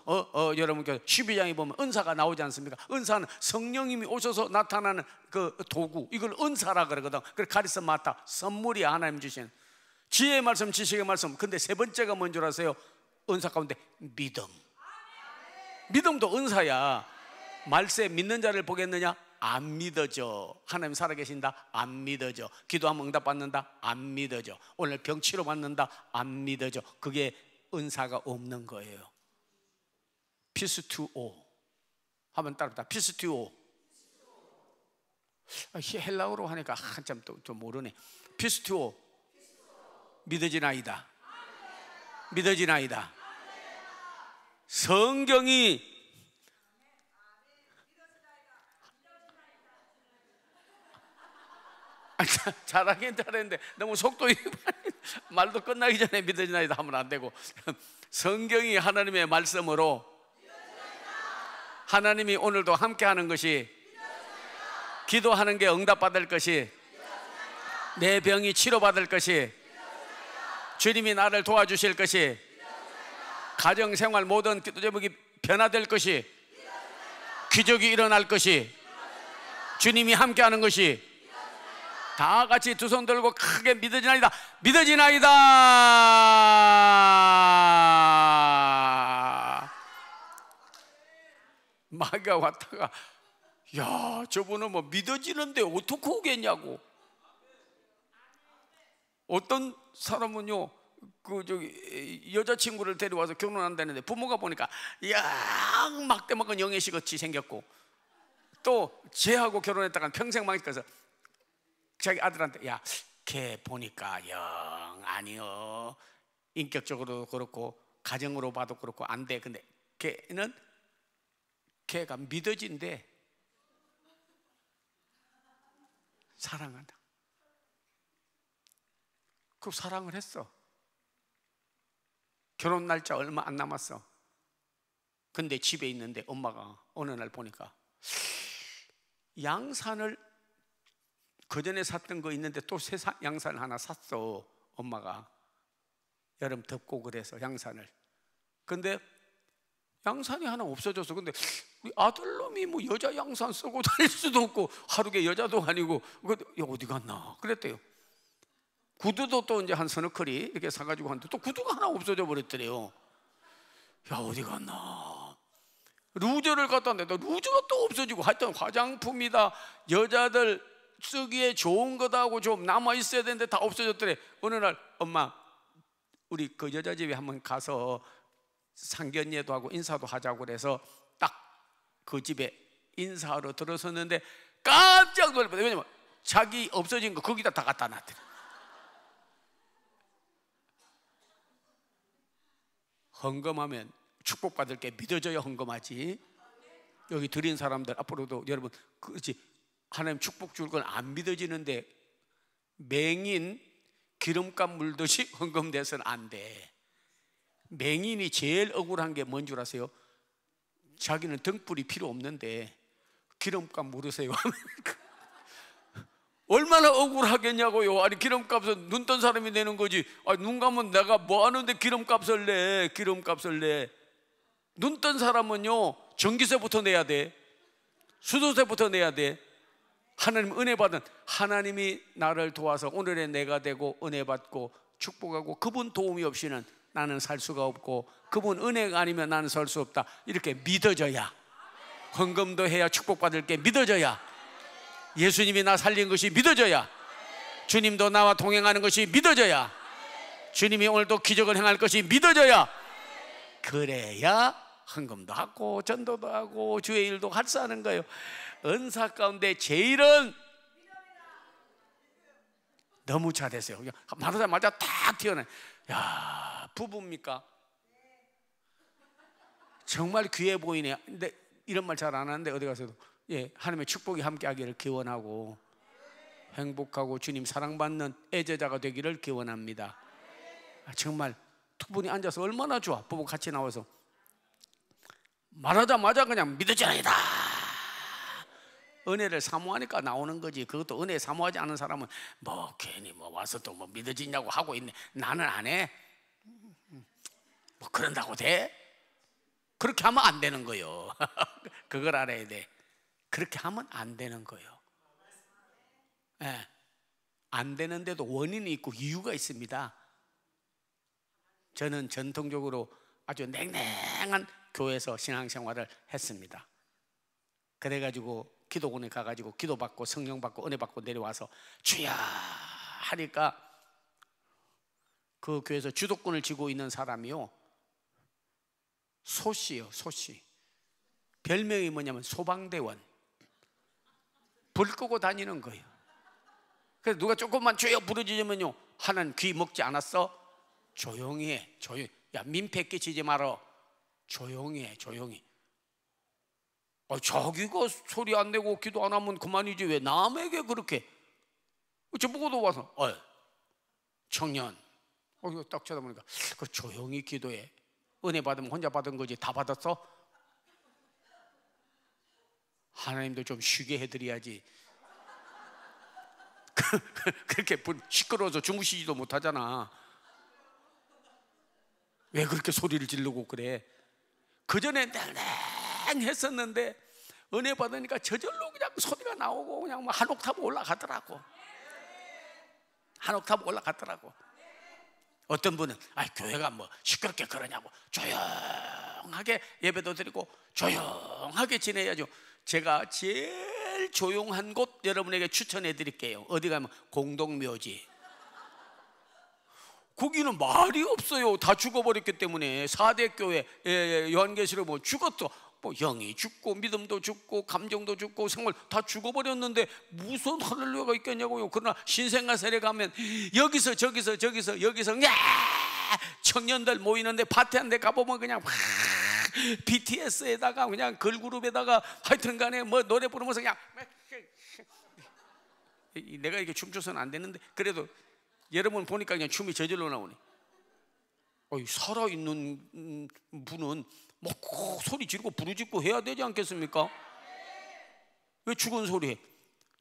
여러분 12장에 보면 은사가 나오지 않습니까? 은사는 성령님이 오셔서 나타나는 그 도구, 이걸 은사라 그러거든. 그래 카리스마타, 선물이 하나님 주신 지혜의 말씀, 지식의 말씀. 근데 세 번째가 뭔 줄 아세요? 은사 가운데 믿음. 믿음도 은사야. 말세 믿는 자를 보겠느냐? 안 믿어져. 하나님 살아계신다? 안 믿어져. 기도하면 응답받는다? 안 믿어져. 오늘 병 치료받는다? 안 믿어져. 그게 은사가 없는 거예요. Peace to all. 한번 따라합니다. Peace to all. 헬라어로 하니까 한참 좀 모르네. Peace to all. 믿어지나이다. 믿어지나이다. 성경이 잘하긴 잘했는데 너무 속도가 말도 끝나기 전에 믿어지나이다 하면 안 되고, 성경이 하나님의 말씀으로 하나님이 오늘도 함께하는 것이, 기도하는 게 응답받을 것이, 내 병이 치료받을 것이, 주님이 나를 도와주실 것이, 가정생활 모든 제목이 변화될 것이, 기적이 일어날 것이, 주님이 함께하는 것이, 다 같이 두 손 들고 크게 믿어지나이다. 믿어지나이다. 마귀가 왔다가 야, 저분은 뭐 믿어지는데 어떻게 오겠냐고. 어떤 사람은요 그 저기 여자친구를 데려와서 결혼한다는데 부모가 보니까 야 막대 먹은 영애씨 같이 생겼고, 또 쟤하고 결혼했다가 평생 망했어서 자기 아들한테 야, 걔 보니까 영 아니요, 인격적으로 그렇고 가정으로 봐도 그렇고 안 돼. 근데 걔가 믿어진대. 사랑한다. 그 사랑을 했어. 결혼 날짜 얼마 안 남았어. 근데 집에 있는데 엄마가 어느 날 보니까 양산을 그 전에 샀던 거 있는데 또 새 양산을 하나 샀어. 엄마가 여름 덥고 그래서 양산을. 근데 양산이 하나 없어졌어. 근데 우리 아들놈이 뭐 여자 양산 쓰고 다닐 수도 없고 하루게 여자도 아니고 야, 어디 갔나 그랬대요. 구두도 또 이제 한 서너 컬이 이렇게 사가지고 하는데 또 구두가 하나 없어져 버렸더래요. 야, 어디 갔나. 루저를 갖다 냈다. 루저가 또 없어지고, 하여튼 화장품이다 여자들 쓰기에 좋은 거다 하고 좀 남아 있어야 되는데 다 없어졌더래. 어느 날 엄마 우리 그 여자 집에 한번 가서 상견례도 하고 인사도 하자고 그래서 딱 그 집에 인사하러 들어섰는데 깜짝 놀랐어요. 왜냐면 자기 없어진 거 거기다 다 갖다 놨더래. 헌금하면 축복받을 게 믿어져야 헌금하지. 여기 드린 사람들 앞으로도 여러분 그렇지, 하나님 축복 줄 건 안 믿어지는데 맹인 기름값 물듯이 헌금돼서는 안 돼. 맹인이 제일 억울한 게 뭔 줄 아세요? 자기는 등불이 필요 없는데 기름값 물으세요. 얼마나 억울하겠냐고요. 아니 기름값은 눈 뜬 사람이 내는 거지. 아니, 눈 감으면 내가 뭐 하는데 기름값을 내. 기름값을 내. 눈 뜬 사람은요 전기세부터 내야 돼. 수도세부터 내야 돼. 하나님 은혜 받은, 하나님이 나를 도와서 오늘의 내가 되고 은혜 받고 축복하고, 그분 도움이 없이는 나는 살 수가 없고, 그분 은혜가 아니면 나는 설 수 없다. 이렇게 믿어져야, 헌금도 해야 축복받을 게 믿어져야, 예수님이 나 살린 것이 믿어져야, 주님도 나와 동행하는 것이 믿어져야, 주님이 오늘도 기적을 행할 것이 믿어져야, 그래야 헌금도 하고 전도도 하고 주의 일도 할 수 하는 거예요. 은사 가운데 제일은 너무 잘했어요. 말하자마자 딱 튀어나요. 야, 부부입니까? 정말 귀해 보이네. 근데 이런 말 잘 안 하는데 어디 가서도 예, 하나님의 축복이 함께하기를 기원하고, 행복하고 주님 사랑받는 애제자가 되기를 기원합니다. 정말 두 분이 앉아서 얼마나 좋아. 부부 같이 나와서 말하자마자 그냥 믿어지나이다. 은혜를 사모하니까 나오는 거지. 그것도 은혜 사모하지 않은 사람은 뭐 괜히 뭐 와서 또 뭐 믿어지냐고 하고 있네. 나는 안 해. 뭐 그런다고 돼? 그렇게 하면 안 되는 거예요. 그걸 알아야 돼. 그렇게 하면 안 되는 거예요. 네. 안 되는데도 원인이 있고 이유가 있습니다. 저는 전통적으로 아주 냉랭한 교회에서 신앙생활을 했습니다. 그래가지고 기도원에 가가지고 기도받고 성령 받고 은혜 받고 내려와서 주야 하니까, 그 교회에서 주도권을 쥐고 있는 사람이요, 소씨요. 소씨. 별명이 뭐냐면 소방대원. 불 끄고 다니는 거예요. 그래서 누가 조금만 주여 부르짖으면요, 하나는 귀 먹지 않았어? 조용히 해. 조용히. 야, 민폐 끼치지 말어. 조용히 해. 조용히. 자기가 소리 안 내고 기도 안 하면 그만이지 왜 남에게 그렇게. 저보고도 와서 청년, 이거 딱 쳐다보니까 그 조용히 기도해. 은혜 받으면 혼자 받은 거지 다 받았어? 하나님도 좀 쉬게 해드려야지. 그렇게 시끄러워서 주무시지도 못하잖아. 왜 그렇게 소리를 지르고 그래? 그전에 냉랭했었는데 은혜 받으니까 저절로 그냥 소리가 나오고 그냥 뭐 한 옥타브 올라가더라고. 한 옥타브 올라가더라고. 어떤 분은 교회가 뭐 시끄럽게 그러냐고, 조용하게 예배도 드리고 조용하게 지내야죠. 제가 제일 조용한 곳 여러분에게 추천해 드릴게요. 어디 가면 공동묘지. 거기는 말이 없어요. 다 죽어버렸기 때문에. 4대 교회 요한계시록 뭐 죽었어. 뭐 영이 죽고 믿음도 죽고 감정도 죽고 생활 다 죽어버렸는데 무슨 할렐루야가 있겠냐고요. 그러나 신생아 세례 가면 여기서 저기서 청년들 모이는데 파티 한 데 가보면 그냥 BTS에다가 그냥 걸그룹에다가 하여튼 간에 뭐 노래 부르면서 그냥 내가 이게 춤춰서는 안 되는데 그래도 여러분 보니까 그냥 춤이 저절로 나오네. 살아있는 분은 뭐 소리 지르고 부르짖고 해야 되지 않겠습니까? 왜 죽은 소리 해?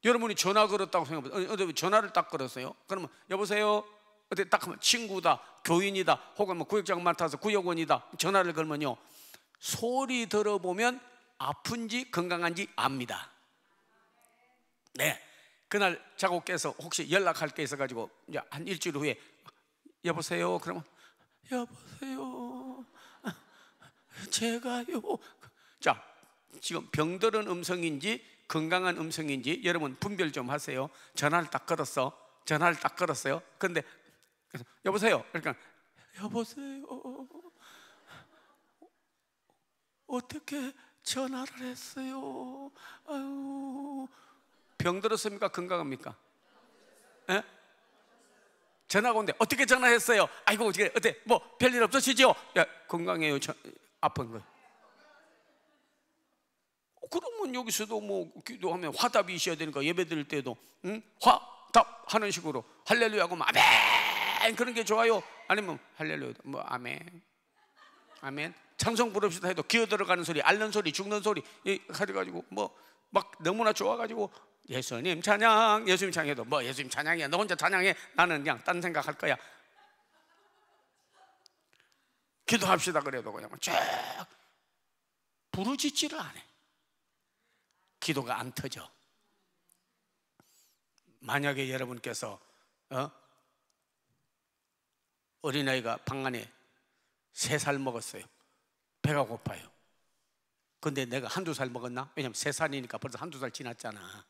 여러분이 전화 걸었다고 생각해보세요. 전화를 딱 걸었어요. 그러면 여보세요? 어디 딱 하면 친구다, 교인이다, 혹은 뭐 구역장 맡아서 구역원이다 전화를 걸면요, 소리 들어보면 아픈지 건강한지 압니다. 네, 그날 자고 깨서 혹시 연락할 게 있어가지고 이제 한 일주일 후에 여보세요? 그러면 여보세요? 제가요. 자, 지금 병들은 음성인지 건강한 음성인지 여러분 분별 좀 하세요. 전화를 딱 걸었어. 전화를 딱 걸었어요. 근데 여보세요? 그러니까 여보세요? 어떻게 전화를 했어요? 아유, 병들었습니까? 건강합니까? 예? 전화가 온대. 어떻게 전화했어요? 아이고 어때? 뭐 별일 없으시죠? 야, 건강해요. 아픈 거. 그러면 여기서도 뭐 기도하면 화답이 있어야 되니까 예배 드릴 때도 화답 하는 식으로 할렐루야 하고 아멘 그런 게 좋아요? 아니면 할렐루야 뭐 아멘 아멘 찬송 부릅시다 해도 기어 들어가는 소리, 앓는 소리, 죽는 소리 가지고 뭐 막 너무나 좋아가지고 예수님 찬양, 예수님 찬양해도 뭐 예수님 찬양이야, 너 혼자 찬양해, 나는 그냥 딴 생각할 거야. 기도합시다 그래도 그냥 쫙 부르짖지를 않아. 기도가 안 터져. 만약에 여러분께서 어린아이가 방 안에 3살 먹었어요. 배가 고파요. 근데 내가 1~2살 먹었나? 왜냐면 3살이니까 벌써 1~2살 지났잖아.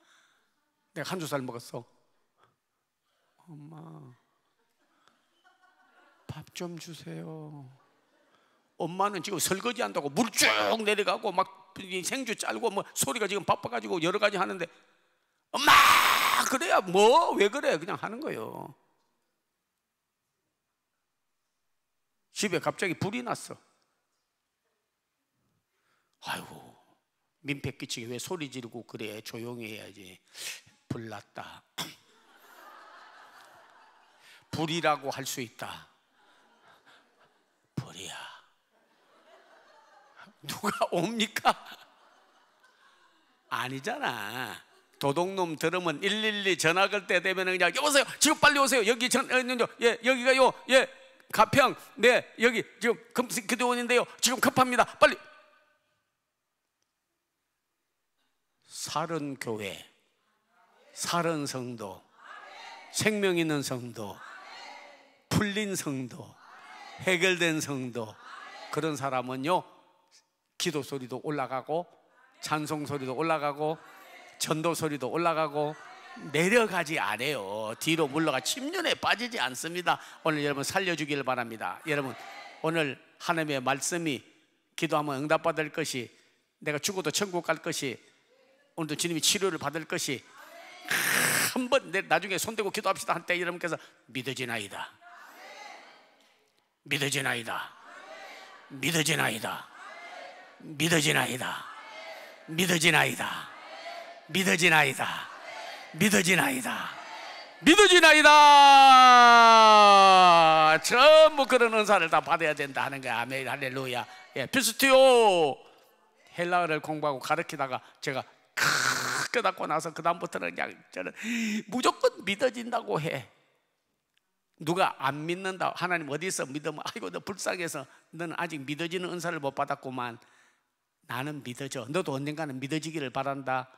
내가 1~2살 먹었어. 엄마 밥 좀 주세요. 엄마는 지금 설거지 한다고 물 쭉 내려가고 막 생주 짤고 뭐 소리가 지금 바빠가지고 여러 가지 하는데 엄마 그래야 뭐 왜 그래 그냥 하는 거예요. 집에 갑자기 불이 났어. 아이고 민폐 끼치게 왜 소리 지르고 그래, 조용히 해야지. 불 났다. 불이라고 할 수 있다. 불이야. 누가 옵니까? 아니잖아. 도둑놈 들으면 112 전화 걸 때 되면 그냥 여보세요 지금 빨리 오세요. 여기 예 여기가요 예 가평 네 여기 지금 금기도원인데요 지금 급합니다 빨리. 살은 교회, 살은 성도, 생명 있는 성도, 풀린 성도, 해결된 성도, 그런 사람은요 기도 소리도 올라가고 찬송 소리도 올라가고 전도 소리도 올라가고 내려가지 않아요. 뒤로 물러가 침륜에 빠지지 않습니다. 오늘 여러분 살려주기를 바랍니다. 여러분 오늘 하나님의 말씀이 기도하면 응답받을 것이, 내가 죽어도 천국 갈 것이, 오늘도 주님이 치료를 받을 것이, 한번 나중에 손대고 기도합시다 할 때 여러분께서 믿어지나이다, 믿어지나이다, 믿어지나이다, 믿어지나이다, 믿어지나이다, 믿어지나이다, 믿어지나이다, 믿어지나이다. 전부 그런 은사를 다 받아야 된다 하는 거야. 아멘 할렐루야. 예, 피스티오 헬라어를 공부하고 가르치다가 제가 깨닫고 나서 그 다음부터는 그냥 저는 무조건 믿어진다고 해. 누가 안 믿는다, 하나님 어디서 믿으면 아이고 너 불쌍해서 너는 아직 믿어지는 은사를 못 받았구만. 나는 믿어져. 너도 언젠가는 믿어지기를 바란다.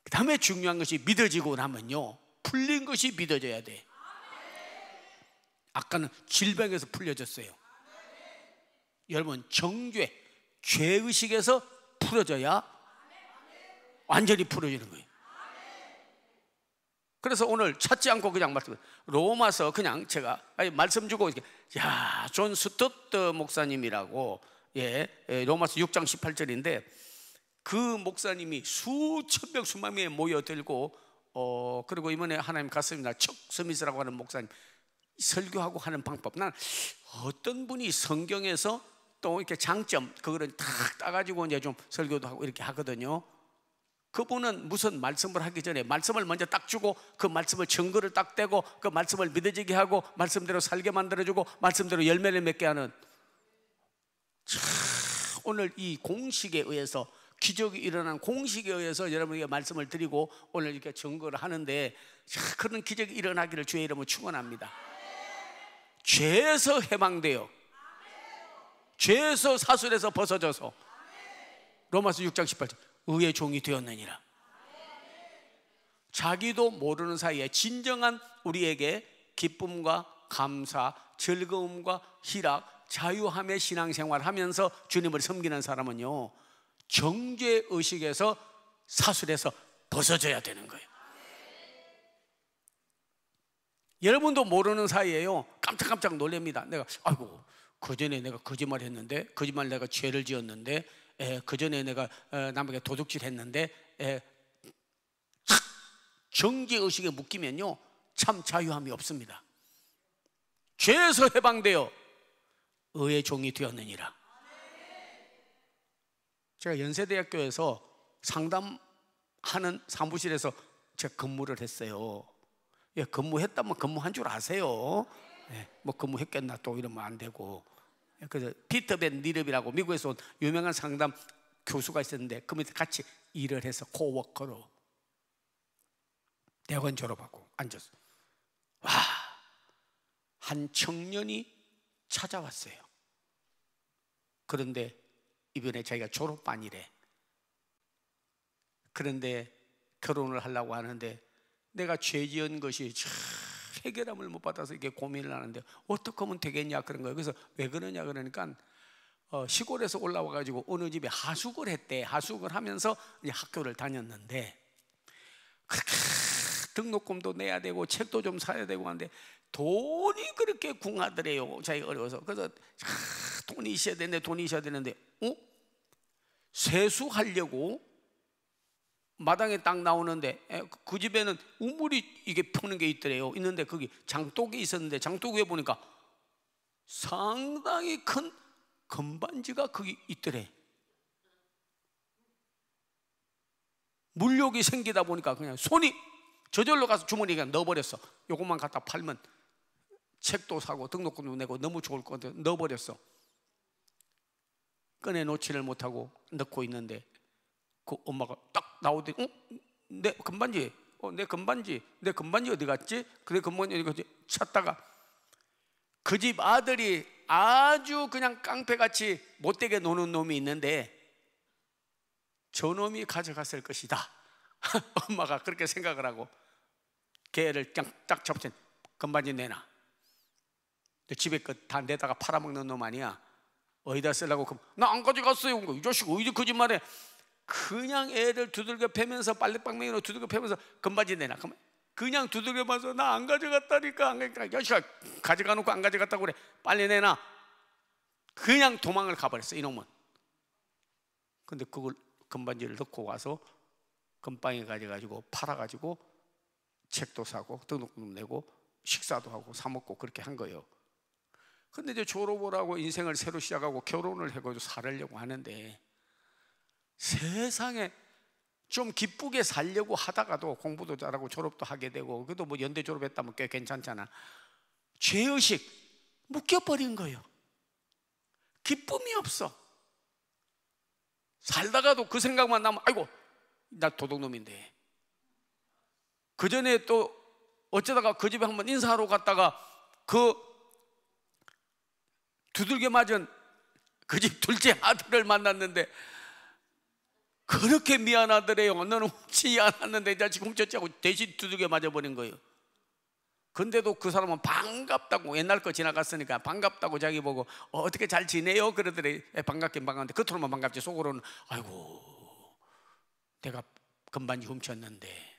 그 다음에 중요한 것이 믿어지고 나면요 풀린 것이 믿어져야 돼. 아까는 질병에서 풀려졌어요. 여러분 정죄, 죄의식에서 풀어져야 완전히 풀어지는 거예요. 그래서 오늘 찾지 않고 그냥 말씀, 로마서 그냥 제가 말씀 주고 이렇게, 야, 존 스토트 목사님이라고, 예, 로마서 6장 18절인데 그 목사님이 수천 명 수만 명에 모여들고 그리고 이번에 하나님 갔습니다. 척 스미스라고 하는 목사님 설교하고 하는 방법, 난 어떤 분이 성경에서 또 이렇게 장점 그거를 탁 따가지고 이제 좀 설교도 하고 이렇게 하거든요. 그분은 무슨 말씀을 하기 전에 말씀을 먼저 딱 주고 그 말씀을 증거를 딱 떼고 그 말씀을 믿어지게 하고 말씀대로 살게 만들어주고 말씀대로 열매를 맺게 하는, 오늘 이 공식에 의해서 기적이 일어난 공식에 의해서 여러분에게 말씀을 드리고 오늘 이렇게 증거를 하는데, 그런 기적이 일어나기를 주의 이름으로 축원합니다. 죄에서 해방되어 죄에서 사슬에서 벗어져서 로마서 6장 18절 의의 종이 되었느니라. 자기도 모르는 사이에 진정한 우리에게 기쁨과 감사, 즐거움과 희락, 자유함의 신앙생활을 하면서 주님을 섬기는 사람은요 정죄의식에서 사슬에서 벗어져야 되는 거예요. 여러분도 모르는 사이에요 깜짝깜짝 놀랍니다. 내가 아이고 그전에 내가 거짓말 했는데, 거짓말 내가 죄를 지었는데, 그전에 내가 남에게 도둑질 했는데, 정죄의식에 묶이면요 참 자유함이 없습니다. 죄에서 해방되어 의의 종이 되었느니라. 제가 연세대학교에서 상담하는 사무실에서 제가 근무를 했어요. 예, 근무했다면 근무한 줄 아세요. 예, 뭐 근무했겠나 또 이러면 안 되고. 그래서 피터 벤 니럽이라고 미국에서 온 유명한 상담 교수가 있었는데 그 밑에 같이 일을 해서 코워커로 대학원 졸업하고 앉았어. 와, 한 청년이 찾아왔어요. 그런데 이번에 자기가 졸업반이래. 그런데 결혼을 하려고 하는데 내가 죄 지은 것이 해결함을 못 받아서 이게 고민을 하는데 어떻게 하면 되겠냐 그런 거예요. 그래서 왜 그러냐 그러니까 시골에서 올라와 가지고 어느 집에 하숙을 했대. 하숙을 하면서 이제 학교를 다녔는데 그렇게 등록금도 내야 되고 책도 좀 사야 되고 하는데 돈이 그렇게 궁하더래요. 자기가 어려워서. 그래서 돈이 있어야 되는데 세수하려고 마당에 딱 나오는데 그 집에는 우물이 이게 푸는 게 있더래요. 있는데 거기 장독이 있었는데 장독 위에 보니까 상당히 큰 금반지가 거기 있더래. 물욕이 생기다 보니까 그냥 손이 저절로 가서 주머니에 그냥 넣어버렸어. 요것만 갖다 팔면 책도 사고 등록금도 내고 너무 좋을 것 같아. 넣어버렸어. 꺼내놓지를 못하고 넣고 있는데 그 엄마가 딱 나오더니 내 금반지, 내 금반지 어디 갔지? 그래 금반지 어디 갔지? 찾다가 그 집 아들이 아주 그냥 깡패같이 못되게 노는 놈이 있는데 저 놈이 가져갔을 것이다. 엄마가 그렇게 생각을 하고 걔를 그냥 딱 잡친. 금반지 내놔. 집에 다 내다가 팔아먹는 놈 아니야. 어디다 쓰려고? 나 안 가져갔어요. 이 자식 어디 거짓말해. 그냥 애를 두들겨 패면서 빨래방망이로 두들겨 패면서 금반지 내놔. 그냥 두들겨 봐서 나 안 가져갔다니까. 안 가져갔다. 야식아 가져가 놓고 안 가져갔다고 그래. 빨리 내놔. 그냥 도망을 가버렸어 이놈은. 근데 그걸 금반지를 넣고 와서 금방에 가져가지고 팔아가지고 책도 사고 등록금 내고 식사도 하고 사 먹고 그렇게 한 거예요. 근데 이제 졸업을 하고 인생을 새로 시작하고 결혼을 해가지고 살려고 하는데 세상에 좀 기쁘게 살려고 하다가도 공부도 잘하고 졸업도 하게 되고 그래도 뭐 연대 졸업했다면 꽤 괜찮잖아. 죄의식 묶여버린 거예요. 기쁨이 없어. 살다가도 그 생각만 나면 아이고 나 도둑놈인데. 그 전에 또 어쩌다가 그 집에 한번 인사하러 갔다가 그 두들겨 맞은 그 집 둘째 아들을 만났는데 그렇게 미안하더래요. 너는 훔치지 않았는데 나 지금 훔쳤지 하고 대신 두들겨 맞아버린 거예요. 근데도 그 사람은 반갑다고, 옛날 거 지나갔으니까 반갑다고 자기 보고 어떻게 잘 지내요? 그러더래. 반갑긴 반갑는데 겉으로만 반갑지 속으로는 아이고 내가 금반지 훔쳤는데.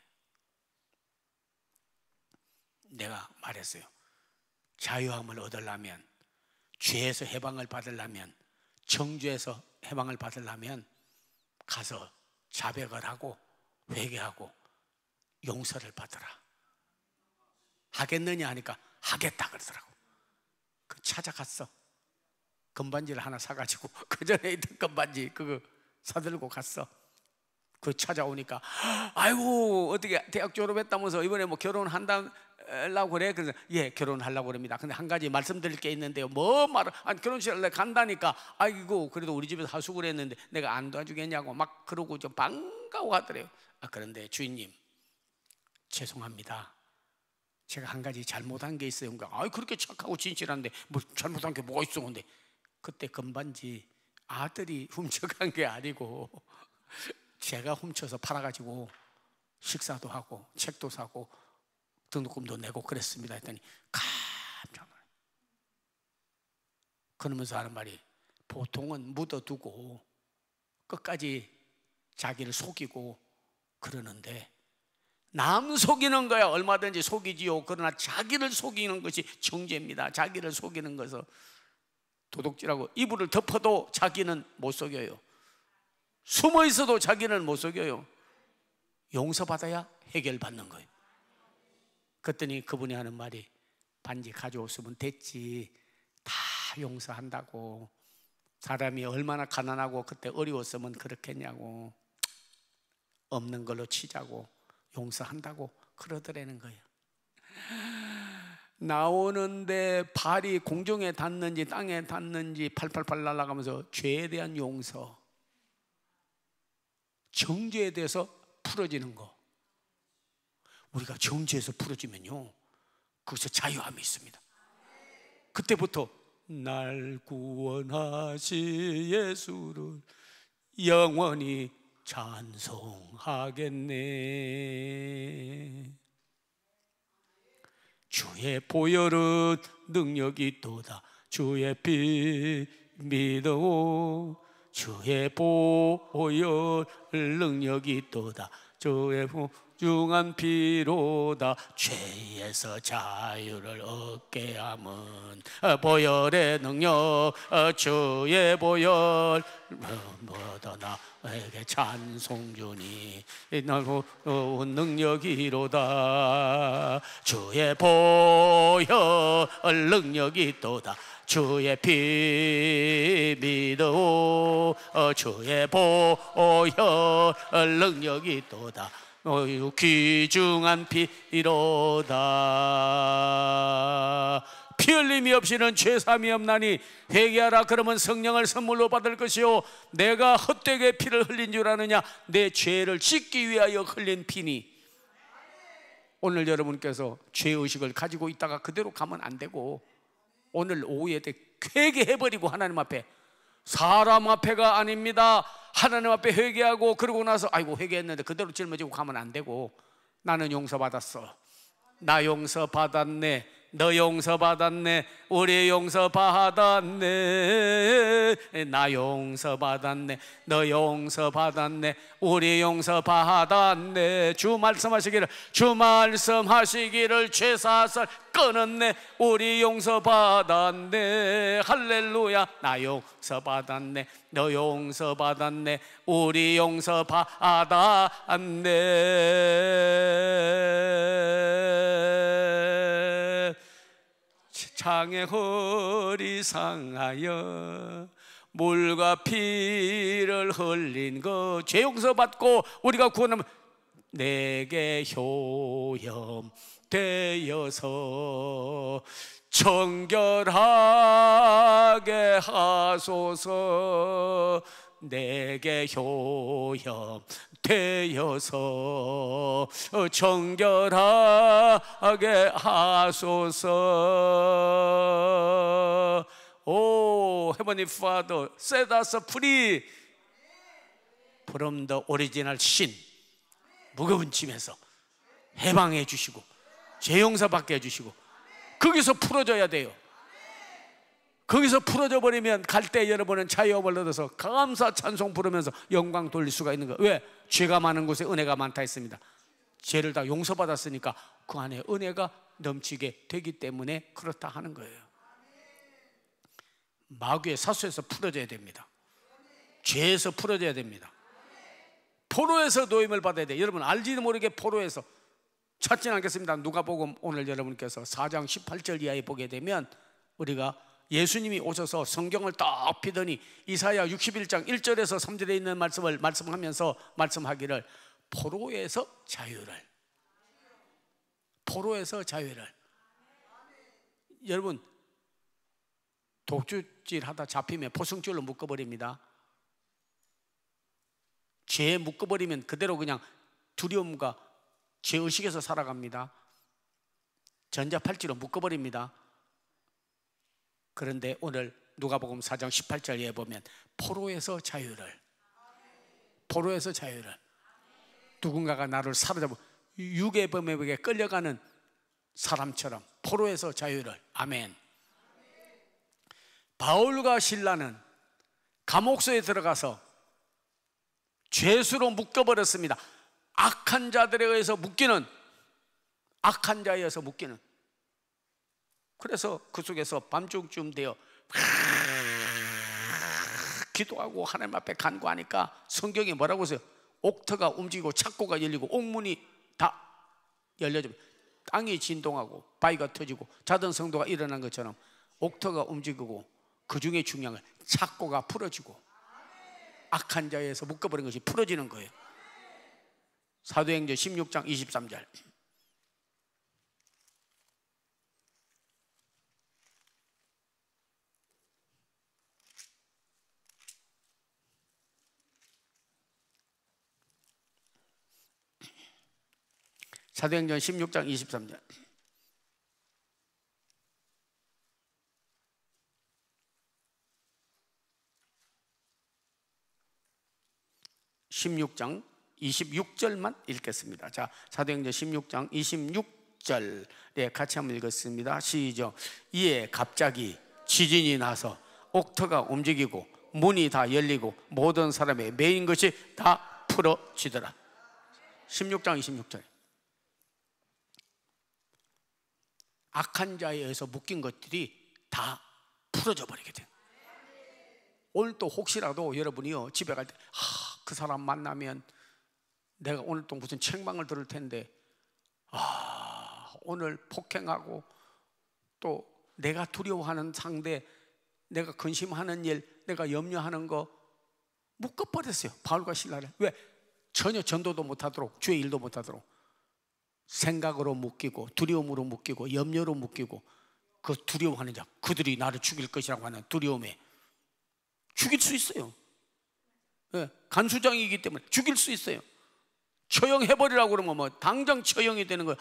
내가 말했어요. 자유함을 얻으려면, 죄에서 해방을 받으려면, 정죄에서 해방을 받으려면 가서 자백을 하고 회개하고 용서를 받으라. 하겠느냐 하니까 하겠다 그러더라고. 그 찾아갔어. 금반지를 하나 사가지고 그 전에 있던 금반지 그거 사들고 갔어. 그 찾아오니까 아이고 어떻게 대학 졸업했다면서 이번에 뭐 결혼한다고 그래? 그래서 예 결혼하려고 그럽니다. 근데 한 가지 말씀드릴 게 있는데요. 뭐 말을 결혼식을 간다니까 아이고 그래도 우리 집에서 하숙을 했는데 내가 안 도와주겠냐고 막 그러고 좀 반가워하더래요. 그런데 주인님 죄송합니다. 제가 한 가지 잘못한 게 있어요. 그러니까 그렇게 착하고 진실한데 뭐 잘못한 게 뭐가 있어? 근데 그때 금반지 아들이 훔쳐간 게 아니고 제가 훔쳐서 팔아가지고 식사도 하고 책도 사고 등록금도 내고 그랬습니다 했더니 깜짝 놀라요. 그러면서 하는 말이 보통은 묻어두고 끝까지 자기를 속이고 그러는데 남 속이는 거야 얼마든지 속이지요. 그러나 자기를 속이는 것이 정죄입니다. 자기를 속이는 것은 도둑질하고 이불을 덮어도 자기는 못 속여요. 숨어 있어도 자기는 못 속여요. 용서받아야 해결받는 거예요. 그랬더니 그분이 하는 말이 반지 가져왔으면 됐지. 다 용서한다고. 사람이 얼마나 가난하고 그때 어려웠으면 그렇겠냐고. 없는 걸로 치자고 용서한다고 그러더라는 거예요. 나오는데 발이 공중에 닿는지 땅에 닿는지 팔팔팔 날아가면서 죄에 대한 용서. 정죄에 대해서 풀어지는 거. 우리가 정죄에서 풀어지면요, 거기서 자유함이 있습니다. 그때부터 날 구원하시 예수를 영원히 찬송하겠네. 주의 보혈은 능력이 있도다. 주의 피 믿어. 주의 보혈 능력이 있도다. 주의 중한 피로다. 죄에서 자유를 얻게 함은 보혈의 능력. 주의 보혈 뭐더 나에게 찬송 주니 나로 능력이로다. 주의 보혈 능력이 있도다. 주의 피 믿어. 주의 보혈 능력이 있도다. 귀중한 피로다. 피 흘림이 없이는 죄삼이 없나니 회개하라. 그러면 성령을 선물로 받을 것이요 내가 헛되게 피를 흘린 줄 아느냐. 내 죄를 씻기 위하여 흘린 피니. 오늘 여러분께서 죄의식을 가지고 있다가 그대로 가면 안 되고, 오늘 오후에 회개해버리고 하나님 앞에, 사람 앞에가 아닙니다. 하나님 앞에 회개하고, 그러고 나서 아이고 회개했는데 그대로 짊어지고 가면 안 되고, 나는 용서받았어. 나 용서받았네. 너 용서받았네. 우리 용서받았네. 나 용서받았네. 너 용서받았네. 우리 용서받았네. 주 말씀하시기를 죄사살 끊었네. 우리 용서받았네. 할렐루야. 나 용서받았네. 너 용서받았네. 우리 용서받았네. 창의 허리 상하여 물과 피를 흘린 것, 죄 용서받고 우리가 구원하면 내게 효염 되어서 정결하게 하소서. 내게 효염 되어서 정결하게 하소서. 오, Heavenly Father, set us free from the original sin. 무거운 짐에서 해방해 주시고 죄 용서받게 해주시고, 거기서 풀어져야 돼요. 거기서 풀어져 버리면 갈 때 여러분은 자유함을 얻어서 감사 찬송 부르면서 영광 돌릴 수가 있는 거예요. 왜? 죄가 많은 곳에 은혜가 많다 했습니다. 죄를 다 용서받았으니까 그 안에 은혜가 넘치게 되기 때문에 그렇다 하는 거예요. 마귀의 사수에서 풀어져야 됩니다. 죄에서 풀어져야 됩니다. 포로에서 노임을 받아야 돼요. 여러분 알지도 모르게 포로에서, 찾지는 않겠습니다. 누가복음 오늘 여러분께서 4장 18절 이하에 보게 되면, 우리가 예수님이 오셔서 성경을 딱 피더니 이사야 61장 1절에서 3절에 있는 말씀을 말씀하면서 말씀하기를 포로에서 자유를, 포로에서 자유를. 여러분 독주질 하다 잡히면 포승줄로 묶어버립니다. 죄에 묶어버리면 그대로 그냥 두려움과 죄의식에서 살아갑니다. 전자팔찌로 묶어버립니다. 그런데 오늘 누가복음 4장 18절에 보면 포로에서 자유를, 포로에서 자유를. 누군가가 나를 사로잡고 육의 범에게 끌려가는 사람처럼 포로에서 자유를. 아멘. 바울과 실라는 감옥소에 들어가서 죄수로 묶여버렸습니다. 악한 자들에 의해서 묶이는, 악한 자에 의해서 묶이는. 그래서 그 속에서 밤중쯤 되어 기도하고 하나님 앞에 간구하니까 성경에 뭐라고 써요? 옥터가 움직이고 창고가 열리고 옥문이 다 열려지고 땅이 진동하고 바위가 터지고 자던 성도가 일어난 것처럼 옥터가 움직이고, 그 중에 중요한 건 창고가 풀어지고 악한 자에서 묶어버린 것이 풀어지는 거예요. 사도행전 16장 23절. 사도행전 16장 23절. 16장 26절만 읽겠습니다. 자, 사도행전 16장 26절에 같이 한번 읽었습니다. 시작. 이에 갑자기 지진이 나서 옥터가 움직이고 문이 다 열리고 모든 사람의 매인 것이 다 풀어지더라. 16장 26절. 악한 자에 의해서 묶인 것들이 다 풀어져 버리게 돼. 오늘 또 혹시라도 여러분이요 집에 갈 때 그 사람 만나면 내가 오늘 또 무슨 책망을 들을 텐데 오늘 폭행하고 또 내가 두려워하는 상대, 내가 근심하는 일, 내가 염려하는 거 묶어버렸어요. 바울과 실라를. 왜? 전혀 전도도 못하도록, 주의 일도 못하도록. 생각으로 묶이고 두려움으로 묶이고 염려로 묶이고, 그 두려워하는 자, 그들이 나를 죽일 것이라고 하는 두려움에 죽일 수 있어요. 네, 간수장이기 때문에 죽일 수 있어요. 처형해버리라고 그러면 뭐 당장 처형이 되는 거예요.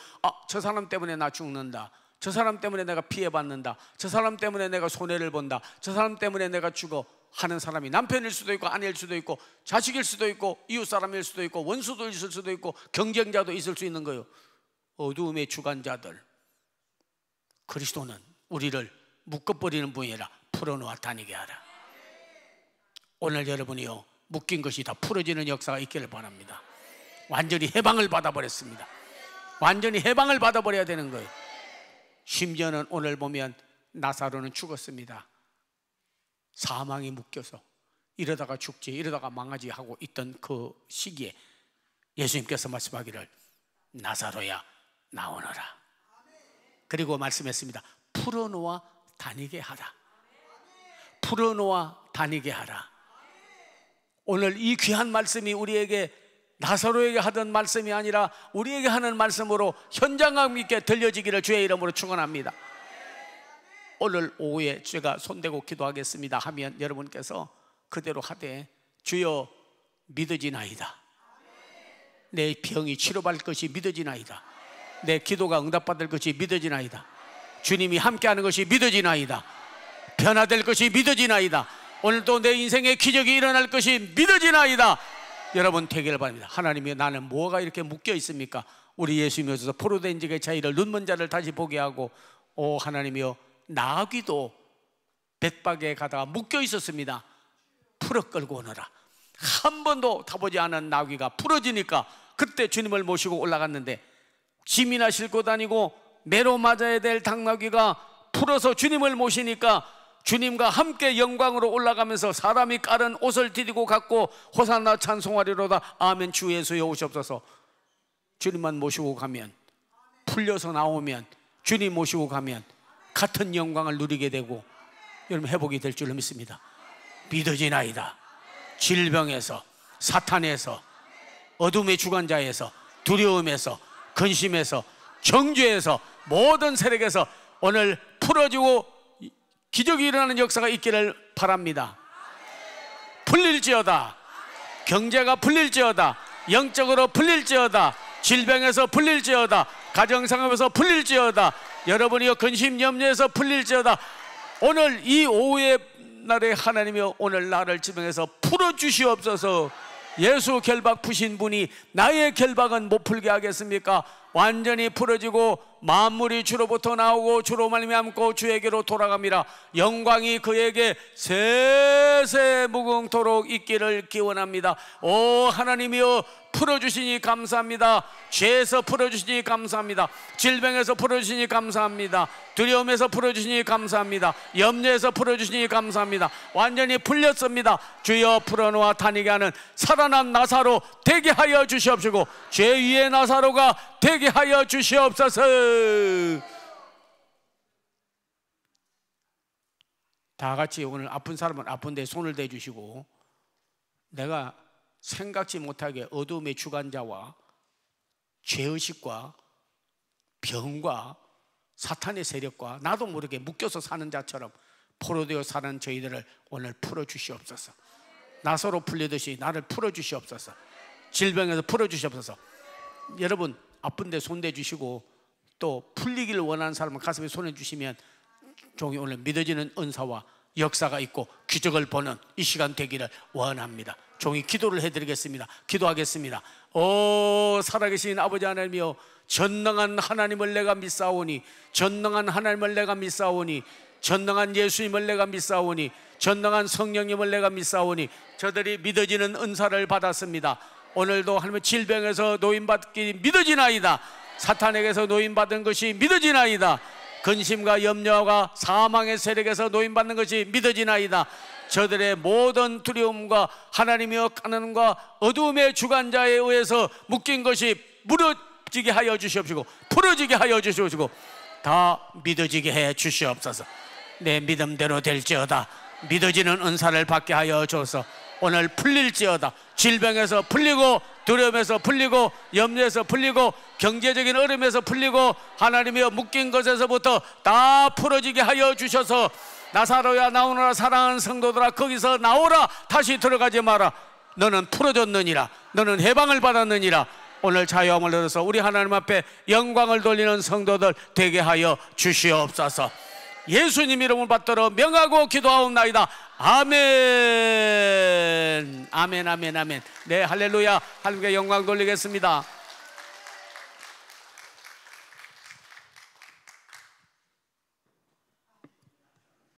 저 사람 때문에 나 죽는다, 저 사람 때문에 내가 피해받는다, 저 사람 때문에 내가 손해를 본다, 저 사람 때문에 내가 죽어 하는 사람이 남편일 수도 있고 아내일 수도 있고 자식일 수도 있고 이웃사람일 수도 있고 원수도 있을 수도 있고 경쟁자도 있을 수 있는 거예요. 어두움의 주관자들, 그리스도는 우리를 묶어버리는 분이 아니라 풀어놓아 다니게 하라. 오늘 여러분이요 묶인 것이 다 풀어지는 역사가 있기를 바랍니다. 완전히 해방을 받아버렸습니다. 완전히 해방을 받아버려야 되는 거예요. 심지어는 오늘 보면 나사로는 죽었습니다. 사망이 묶여서 이러다가 죽지, 이러다가 망하지 하고 있던 그 시기에 예수님께서 말씀하기를 나사로야 나오너라. 그리고 말씀했습니다. 풀어놓아 다니게 하라. 풀어놓아 다니게 하라. 오늘 이 귀한 말씀이 우리에게 나사로에게 하던 말씀이 아니라 우리에게 하는 말씀으로 현장감 있게 들려지기를 주의 이름으로 축원합니다. 오늘 오후에 제가 손대고 기도하겠습니다 하면 여러분께서 그대로 하되, 주여 믿어지나이다. 내 병이 치료받을 것이 믿어지나이다. 내 기도가 응답받을 것이 믿어지나이다. 주님이 함께하는 것이 믿어지나이다. 변화될 것이 믿어지나이다. 오늘도 내 인생에 기적이 일어날 것이 믿어지나이다. 여러분 되기를 바랍니다. 하나님이 나는 뭐가 이렇게 묶여 있습니까? 우리 예수님이 오셔서 포로된 적의 차이를, 눈먼 자를 다시 보게 하고, 오 하나님이여, 나귀도 벳박에 가다가 묶여 있었습니다. 풀어 끌고 오너라. 한 번도 타보지 않은 나귀가 풀어지니까 그때 주님을 모시고 올라갔는데, 짐이나 싣고 다니고 매로 맞아야 될 당나귀가 풀어서 주님을 모시니까 주님과 함께 영광으로 올라가면서 사람이 깔은 옷을 디디고 갔고 호산나 찬송하리로다. 아멘. 주 예수여 오시옵소서. 주님만 모시고 가면, 풀려서 나오면, 주님 모시고 가면 같은 영광을 누리게 되고 여러분 회복이 될 줄로 믿습니다. 믿어지나이다. 질병에서, 사탄에서, 어둠의 주관자에서, 두려움에서, 근심에서, 정죄에서, 모든 세력에서 오늘 풀어지고 기적이 일어나는 역사가 있기를 바랍니다. 풀릴지어다. 경제가 풀릴지어다. 영적으로 풀릴지어다. 질병에서 풀릴지어다. 가정상업에서 풀릴지어다. 여러분이요 근심 염려에서 풀릴지어다. 오늘 이 오후의 날에 하나님이여, 오늘 나를 지명해서 풀어주시옵소서. 예수 결박 푸신 분이 나의 결박은 못 풀게 하겠습니까? 완전히 풀어지고 만물이 주로부터 나오고 주로 말미암고 주에게로 돌아갑니다. 영광이 그에게 세세 무궁토록 있기를 기원합니다. 오 하나님이여, 풀어주시니 감사합니다. 죄에서 풀어주시니 감사합니다. 질병에서 풀어주시니 감사합니다. 두려움에서 풀어주시니 감사합니다. 염려에서 풀어주시니 감사합니다. 완전히 풀렸습니다. 주여 풀어놓아 다니게 하는 살아난 나사로 되게 하여 주시옵시고, 죄 위의 나사로가 되게 하여 주시옵소서. 다 같이 오늘 아픈 사람은 아픈데 손을 대주시고, 내가 생각지 못하게 어둠의 주관자와 죄의식과 병과 사탄의 세력과 나도 모르게 묶여서 사는 자처럼 포로되어 사는 저희들을 오늘 풀어주시옵소서. 나사로 풀리듯이 나를 풀어주시옵소서. 질병에서 풀어주시옵소서. 여러분 아픈데 손대 주시고, 또 풀리기를 원하는 사람은 가슴에 손해 주시면 종이 오늘 믿어지는 은사와 역사가 있고 기적을 보는 이 시간 되기를 원합니다. 종이 기도를 해드리겠습니다. 기도하겠습니다. 오 살아계신 아버지 하나님이여, 전능한 하나님을 내가 믿사오니, 전능한 하나님을 내가 믿사오니, 전능한 예수님을 내가 믿사오니, 전능한 성령님을 내가 믿사오니, 저들이 믿어지는 은사를 받았습니다. 오늘도 하나님의 질병에서 노인받기 믿어지나이다. 사탄에게서 노인받은 것이 믿어지나이다. 근심과 염려가 사망의 세력에서 노인받는 것이 믿어지나이다. 저들의 모든 두려움과 하나님이여 가난과 어두움의 주관자에 의해서 묶인 것이 무너지게 하여 주시옵시고, 풀어지게 하여 주시옵시고, 다 믿어지게 해 주시옵소서. 내 믿음대로 될지어다. 믿어지는 은사를 받게 하여 주소서. 오늘 풀릴지어다. 질병에서 풀리고, 두려움에서 풀리고, 염려에서 풀리고, 경제적인 어려움에서 풀리고, 하나님이여 묶인 것에서부터 다 풀어지게 하여 주셔서, 나사로야 나오너라 사랑하는 성도들아 거기서 나오라, 다시 들어가지 마라. 너는 풀어졌느니라. 너는 해방을 받았느니라. 오늘 자유함을 얻어서 우리 하나님 앞에 영광을 돌리는 성도들 되게 하여 주시옵소서. 예수님 이름을 받들어 명하고 기도하옵나이다. 아멘. 아멘 아멘 아멘. 네 할렐루야. 하나님께 영광 돌리겠습니다.